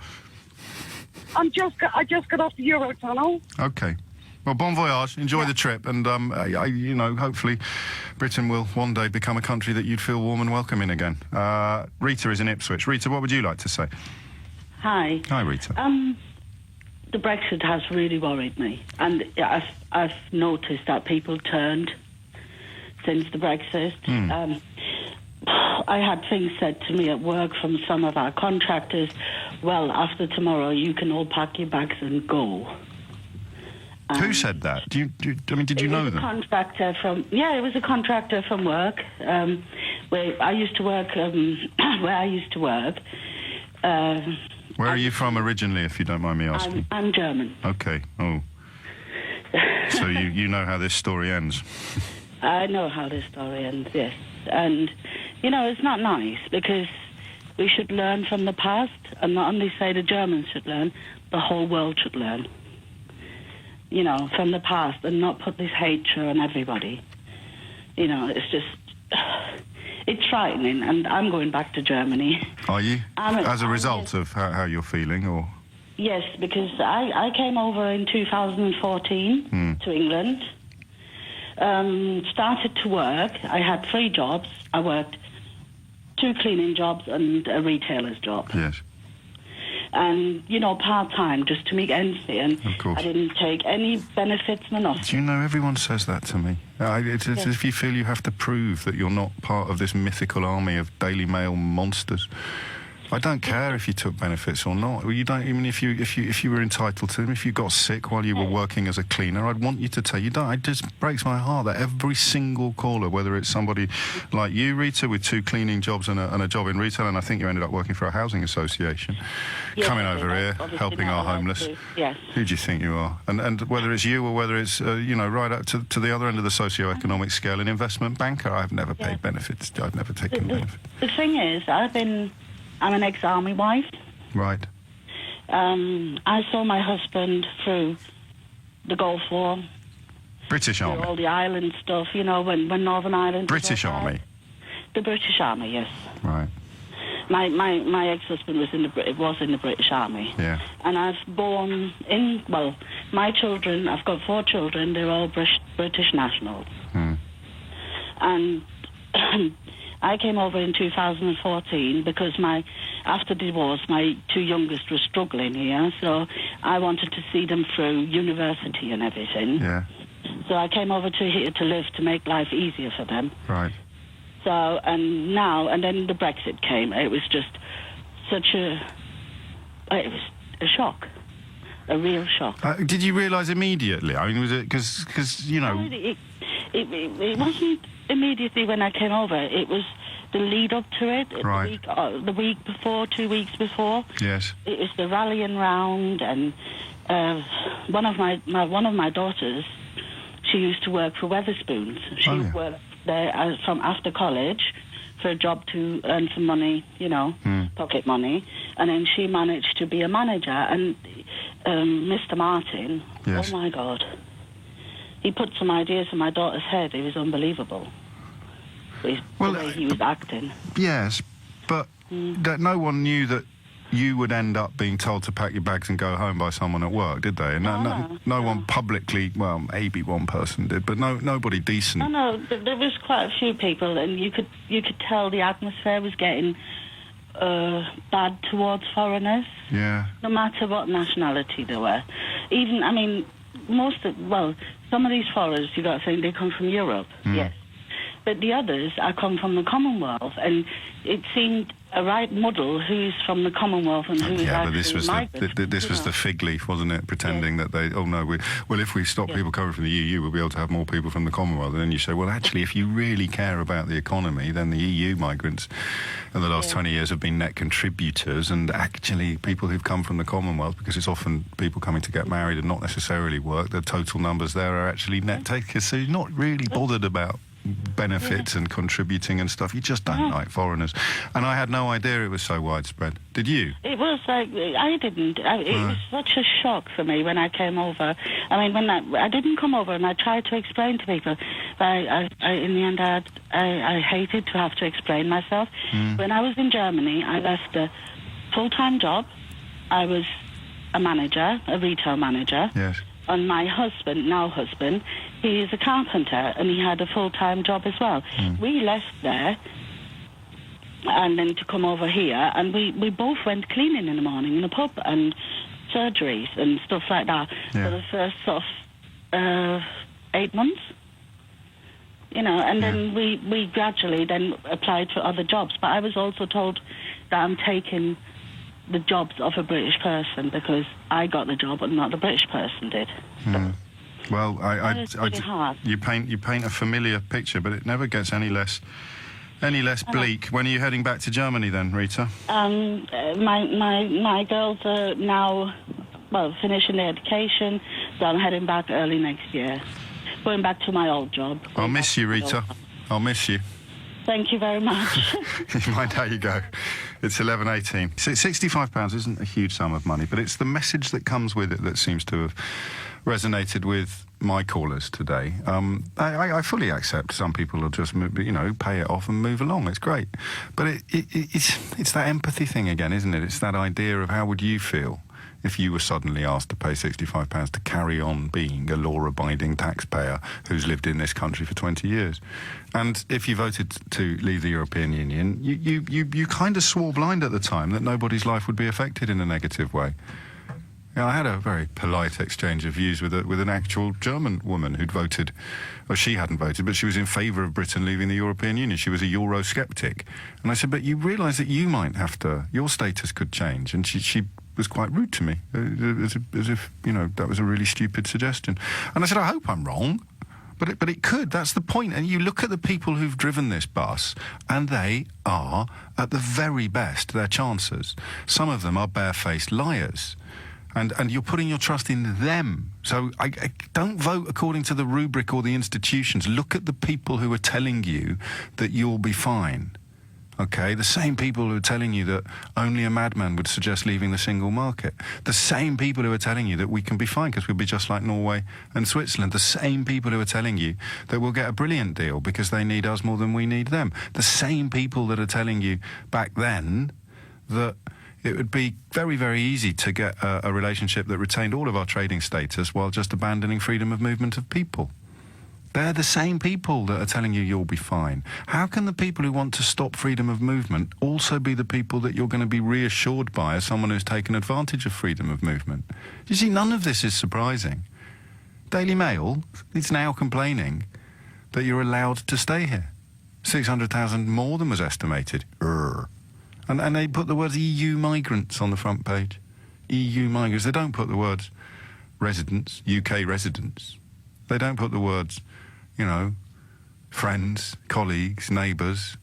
Speaker 12: I just got off the Eurotunnel.
Speaker 2: Okay. Well, bon voyage. Enjoy the trip, and hopefully, Britain will one day become a country that you'd feel warm and welcome in again. Rita is in Ipswich. Rita, what would you like to say?
Speaker 13: Hi.
Speaker 2: Hi, Rita.
Speaker 13: The Brexit has really worried me, and I've noticed that people turned since the Brexit. I had things said to me at work from some of our contractors. Well, after tomorrow, you can all pack your bags and go.
Speaker 2: Who said that? Did you know them?
Speaker 13: It was a contractor from work where I used to work.
Speaker 2: Where are you from originally, if you don't mind me asking?
Speaker 13: I'm German.
Speaker 2: Okay. Oh. So you know how this story ends?
Speaker 13: I know how this story ends, yes. And, it's not nice, because we should learn from the past, and not only say the Germans should learn, the whole world should learn. From the past, and not put this hatred on everybody. It's just... It's frightening, and I'm going back to Germany.
Speaker 2: Are you? As a result of how you're feeling, or...?
Speaker 13: Yes, because I came over in 2014 to England. Started to work. I had 3 jobs. I worked 2 cleaning jobs and a retailer's job.
Speaker 2: Yes.
Speaker 13: and, you know, part-time just to make ends meet. And
Speaker 2: of course.
Speaker 13: I didn't take any benefits or nothing.
Speaker 2: Do you know, everyone says that to me. It's as if you feel you have to prove that you're not part of this mythical army of Daily Mail monsters. I don't care if you took benefits or not. You don't, even if you were entitled to them. If you got sick while you were working as a cleaner, I'd want you to tell you don't. It just breaks my heart that every single caller, whether it's somebody like you, Rita, with 2 cleaning jobs and a job in retail, and I think you ended up working for a housing association, coming over here, helping our homeless.
Speaker 13: Yes.
Speaker 2: Who do you think you are? And whether it's you or whether it's you know, right up to the other end of the socio-economic scale, an investment banker, I've never paid benefits. I've never taken benefits.
Speaker 13: The thing is, I'm an ex-army wife.
Speaker 2: Right.
Speaker 13: I saw my husband through the Gulf War.
Speaker 2: British Army?
Speaker 13: All the island stuff, you know, when Northern Ireland...
Speaker 2: British Army?
Speaker 13: The British Army, yes.
Speaker 2: Right.
Speaker 13: My ex-husband was in the British Army.
Speaker 2: Yeah.
Speaker 13: And I've born in... Well, my children, I've got 4 children, they're all British nationals. And... I came over in 2014 because after divorce, my 2 youngest were struggling here, so I wanted to see them through university and everything.
Speaker 2: Yeah.
Speaker 13: So I came over to here to live, to make life easier for them.
Speaker 2: Right.
Speaker 13: So, and then the Brexit came. It was just it was a shock. A real shock.
Speaker 2: Did you realise immediately? I mean, was it, because you know...
Speaker 13: It wasn't immediately when I came over. It was the lead up to it.
Speaker 2: Right.
Speaker 13: The week before, 2 weeks before.
Speaker 2: Yes.
Speaker 13: It was the rallying round, and one of my daughters, she used to work for Wetherspoons. She worked there from after college for a job to earn some money, you know, pocket money, and then she managed to be a manager. And Mr. Martin, oh my God, he put some ideas in my daughter's head. It was unbelievable. The way he was acting.
Speaker 2: Yes, but that no one knew that you would end up being told to pack your bags and go home by someone at work, did they? And no one publicly, well, maybe one person did, but nobody decent.
Speaker 13: No, there was quite a few people, and you could tell the atmosphere was getting bad towards foreigners.
Speaker 2: Yeah.
Speaker 13: No matter what nationality they were. Even, I mean, some of these foreigners, you got to think they come from Europe, yes. But the others come from the Commonwealth, and it seemed a right muddle who's from the Commonwealth and who's
Speaker 2: but this was the fig leaf, wasn't it? Pretending that if we stop people coming from the EU, we'll be able to have more people from the Commonwealth. And then you say, well, actually, if you really care about the economy, then the EU migrants in the last 20 years have been net contributors, and actually people who've come from the Commonwealth, because it's often people coming to get married and not necessarily work, the total numbers there are actually net takers. So you're not really bothered about benefits and contributing and stuff. You just don't like foreigners. And I had no idea it was so widespread. Did you?
Speaker 13: It was like, I didn't. It was such a shock for me when I came over. I mean, when I didn't come over, and I tried to explain to people, but in the end, I hated to have to explain myself. When I was in Germany, I left a full-time job. I was a manager, a retail manager.
Speaker 2: Yes.
Speaker 13: And my husband, he is a carpenter, and he had a full-time job as well. We left there, and then to come over here, and we both went cleaning in the morning in a pub and surgeries and stuff like that for the first sort of 8 months. You know, and then we gradually then applied for other jobs. But I was also told that I'm taking the jobs of a British person because I got the job and not the British person did.
Speaker 2: Well,
Speaker 13: hard.
Speaker 2: You paint a familiar picture, but it never gets any less bleak. When are you heading back to Germany then, Rita?
Speaker 13: My girls are now finishing their education, so I'm heading back early next year, going back to my old job.
Speaker 2: I'll miss you, Rita. I'll miss you.
Speaker 13: Thank you very much.
Speaker 2: You mind how you go. It's 11:18. £65 isn't a huge sum of money, but it's the message that comes with it that seems to have resonated with my callers today. I fully accept some people will just pay it off and move along. It's great, but it's that empathy thing again, isn't it? It's that idea of how would you feel if you were suddenly asked to pay £65 to carry on being a law-abiding taxpayer who's lived in this country for 20 years. And if you voted to leave the European Union, you kind of swore blind at the time that nobody's life would be affected in a negative way. You know, I had a very polite exchange of views with an actual German woman who'd voted, well, she hadn't voted, but she was in favour of Britain leaving the European Union. She was a Eurosceptic. And I said, but you realise that you might have to, your status could change. And she was quite rude to me, as if, you know, that was a really stupid suggestion. And I said, I hope I'm wrong, but it could. That's the point. And you look at the people who've driven this bus, and they are, at the very best, their chances. Some of them are barefaced liars. And you're putting your trust in them. So I don't vote according to the rubric or the institutions. Look at the people who are telling you that you'll be fine. Okay, the same people who are telling you that only a madman would suggest leaving the single market. The same people who are telling you that we can be fine because we'll be just like Norway and Switzerland. The same people who are telling you that we'll get a brilliant deal because they need us more than we need them. The same people that are telling you back then that it would be very, very easy to get a relationship that retained all of our trading status while just abandoning freedom of movement of people. They're the same people that are telling you you'll be fine. How can the people who want to stop freedom of movement also be the people that you're going to be reassured by as someone who's taken advantage of freedom of movement? You see, none of this is surprising. Daily Mail is now complaining that you're allowed to stay here. 600,000 more than was estimated. And they put the words EU migrants on the front page. EU migrants. They don't put the words residents, UK residents. They don't put the words, you know, friends, colleagues, neighbours,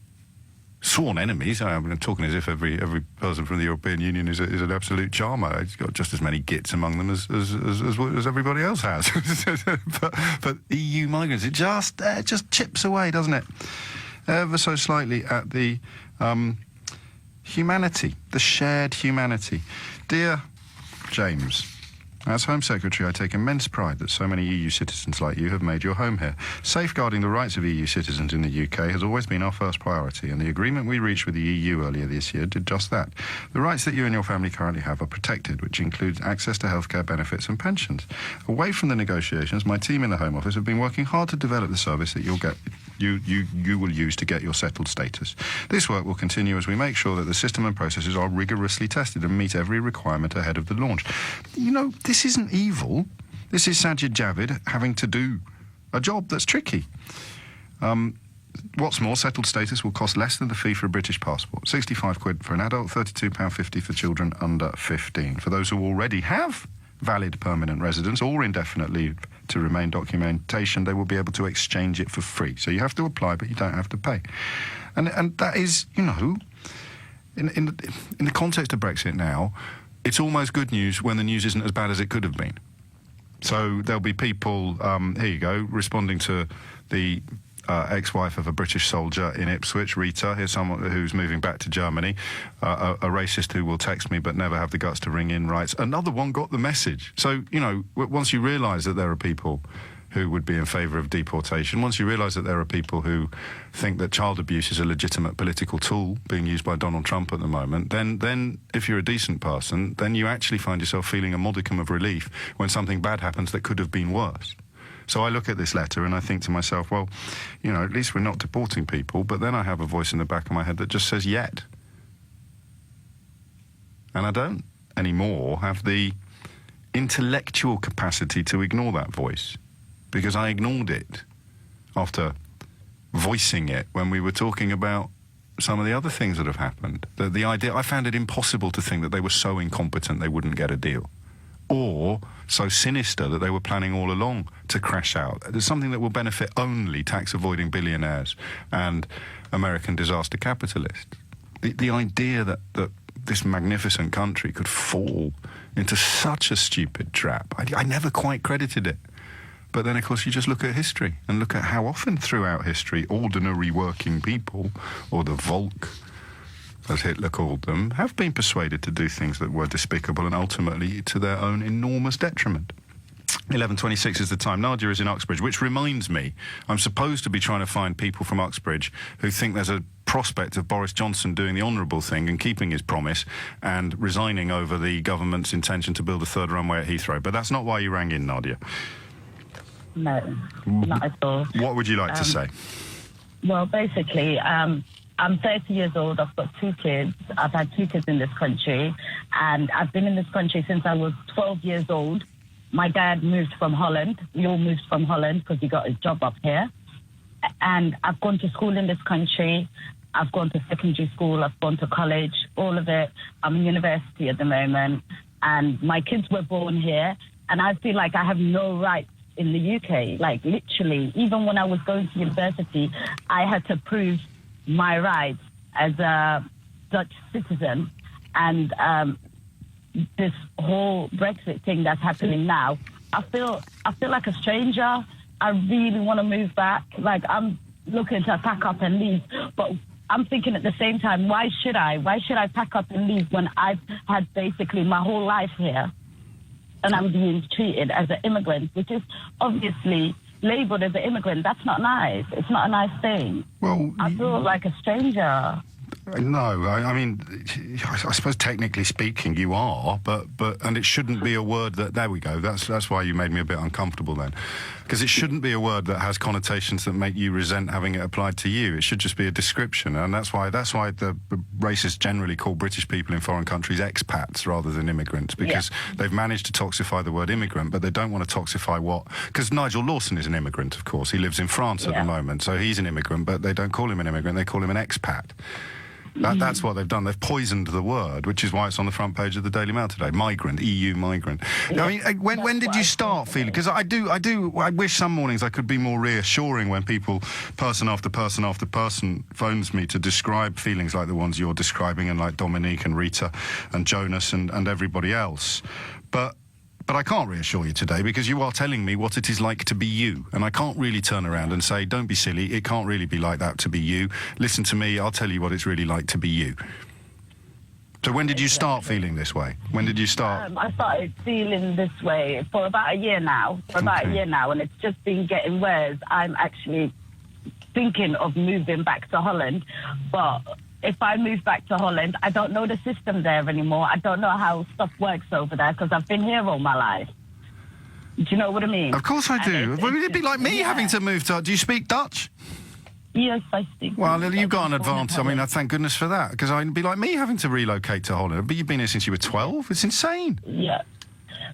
Speaker 2: sworn enemies. I'm talking as if every person from the European Union is an absolute charmer. It's got just as many gits among them as everybody else has. but EU migrants, it just chips away, doesn't it? Ever so slightly at the humanity, the shared humanity. Dear James, as Home Secretary, I take immense pride that so many EU citizens like you have made your home here. Safeguarding the rights of EU citizens in the UK has always been our first priority, and the agreement we reached with the EU earlier this year did just that. The rights that you and your family currently have are protected, which includes access to healthcare benefits and pensions. Away from the negotiations, my team in the Home Office have been working hard to develop the service that you will use to get your settled status. This work will continue as we make sure that the system and processes are rigorously tested and meet every requirement ahead of the launch. You know, this isn't evil. This is Sajid Javid having to do a job that's tricky. What's more, settled status will cost less than the fee for a British passport. £65 for an adult, £32.50 for children under 15. For those who already have valid permanent residence or indefinite leave to remain documentation, they will be able to exchange it for free. So you have to apply, but you don't have to pay. And that is, you know, in the context of Brexit now, it's almost good news when the news isn't as bad as it could have been. So there'll be people, here you go, responding to the ex-wife of a British soldier in Ipswich, Rita. Here's someone who's moving back to Germany. A racist who will text me but never have the guts to ring in writes, another one got the message. So, you know, once you realise that there are people who would be in favour of deportation, once you realise that there are people who think that child abuse is a legitimate political tool being used by Donald Trump at the moment, then if you're a decent person, then you actually find yourself feeling a modicum of relief when something bad happens that could have been worse. So I look at this letter and I think to myself, well, you know, at least we're not deporting people, but then I have a voice in the back of my head that just says yet. And I don't anymore have the intellectual capacity to ignore that voice, because I ignored it after voicing it when we were talking about some of the other things that have happened. The idea, I found it impossible to think that they were so incompetent they wouldn't get a deal, or so sinister that they were planning all along to crash out. There's something that will benefit only tax-avoiding billionaires and American disaster capitalists. The idea that this magnificent country could fall into such a stupid trap, I never quite credited it. But then, of course, you just look at history and look at how often throughout history ordinary working people, or the Volk, as Hitler called them, have been persuaded to do things that were despicable and ultimately to their own enormous detriment. 11:26 is the time. Nadia is in Uxbridge, which reminds me, I'm supposed to be trying to find people from Uxbridge who think there's a prospect of Boris Johnson doing the honourable thing and keeping his promise and resigning over the government's intention to build a third runway at Heathrow. But that's not why you rang in, Nadia.
Speaker 14: No, not at all.
Speaker 2: What would you like to say?
Speaker 14: Well, basically, I'm 30 years old. I've got 2 kids. I've had 2 kids in this country, and I've been in this country since I was 12 years old. My dad moved from Holland. We all moved from Holland because he got his job up here. And I've gone to school in this country. I've gone to secondary school. I've gone to college, all of it. I'm in university at the moment. And my kids were born here. And I feel like I have no rights in the UK. Like, literally, even when I was going to university, I had to prove my rights as a Dutch citizen. And this whole Brexit thing that's happening now, I feel like a stranger. I really want to move back. Like, I'm looking to pack up and leave, but I'm thinking at the same time, why should I? Why should I pack up and leave when I've had basically my whole life here and I'm being treated as an immigrant, which is obviously labelled as an immigrant? That's not nice. It's not a nice thing.
Speaker 2: Well,
Speaker 14: I feel like a stranger.
Speaker 2: No, I mean, I suppose technically speaking, you are, but and it shouldn't be a word that. There we go. That's why you made me a bit uncomfortable then, because it shouldn't be a word that has connotations that make you resent having it applied to you. It should just be a description, and that's why the racists generally call British people in foreign countries expats rather than immigrants, because they've managed to toxify the word immigrant, but they don't want to toxify what. Because Nigel Lawson is an immigrant, of course. He lives in France at the moment, so he's an immigrant, but they don't call him an immigrant. They call him an expat. That's what they've done. They've poisoned the word, which is why it's on the front page of the Daily Mail today. Migrant, EU migrant. I mean, when did you start feeling? Because I wish some mornings I could be more reassuring when people, person after person after person, phones me to describe feelings like the ones you're describing, and like Dominique and Rita and Jonas and everybody else. But I can't reassure you today because you are telling me what it is like to be you. And I can't really turn around and say, don't be silly, it can't really be like that to be you. Listen to me, I'll tell you what it's really like to be you. So when did you start feeling this way? When did you start?
Speaker 14: I started feeling this way for about a year now. And it's just been getting worse. I'm actually thinking of moving back to Holland, but if I move back to Holland, I don't know the system there anymore. I don't know how stuff works over there because I've been here all my life. Do you know what I mean?
Speaker 2: Of course I do. Well, it'd be like me having to move to... Do you speak Dutch?
Speaker 14: Yes, I speak.
Speaker 2: Well, you've got an advantage. I mean, thank goodness for that, because it'd be like me having to relocate to Holland. But you've been here since you were 12. It's insane.
Speaker 14: Yeah.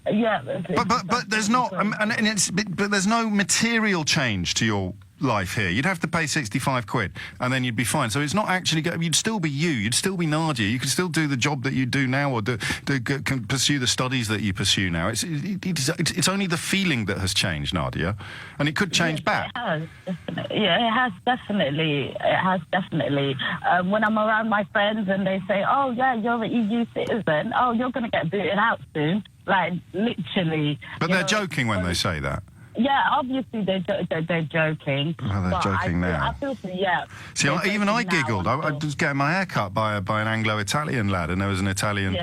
Speaker 2: But there's not... but there's no material change to your life here. You'd have to pay 65 quid and then you'd be fine. So it's not actually... You'd still be you. You'd still be Nadia. You could still do the job that you do now, or can pursue the studies that you pursue now. It's only the feeling that has changed, Nadia, and it could change back.
Speaker 14: It has, definitely. Yeah, it has definitely. It has definitely. When I'm around my friends and they say, oh, yeah, you're an EU citizen. Oh, you're going to get booted out soon. Like, literally.
Speaker 2: But they're joking when they say that.
Speaker 14: Yeah, obviously they're joking.
Speaker 2: Oh, they're joking now.
Speaker 14: I feel, yeah.
Speaker 2: See, even I giggled. I was getting my hair cut by an Anglo-Italian lad, and there was an Italian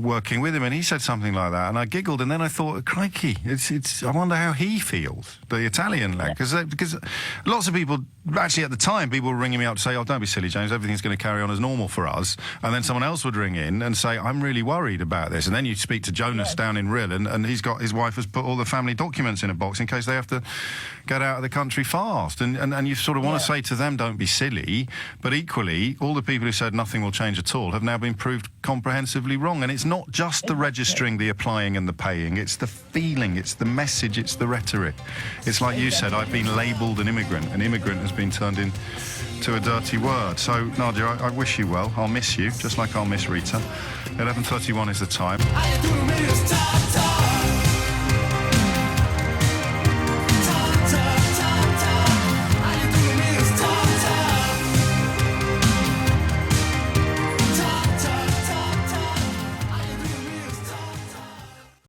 Speaker 2: working with him, and he said something like that, and I giggled, and then I thought, crikey, I wonder how he feels, the Italian lad, because lots of people, actually at the time, people were ringing me up to say, oh, don't be silly, James, everything's going to carry on as normal for us, and then someone else would ring in and say, I'm really worried about this, and then you speak to Jonas down in Rill, and his wife has put all the family documents in a box in case they have to get out of the country fast, and you sort of want to say to them, don't be silly, but equally all the people who said nothing will change at all have now been proved comprehensively wrong. And it's not just the registering, the applying and the paying, it's the feeling, it's the message, it's the rhetoric. It's like you said, I've been labelled an immigrant has been turned into a dirty word. So Nadia, I wish you well. I'll miss you, just like I'll miss Rita. 11:31 is the time.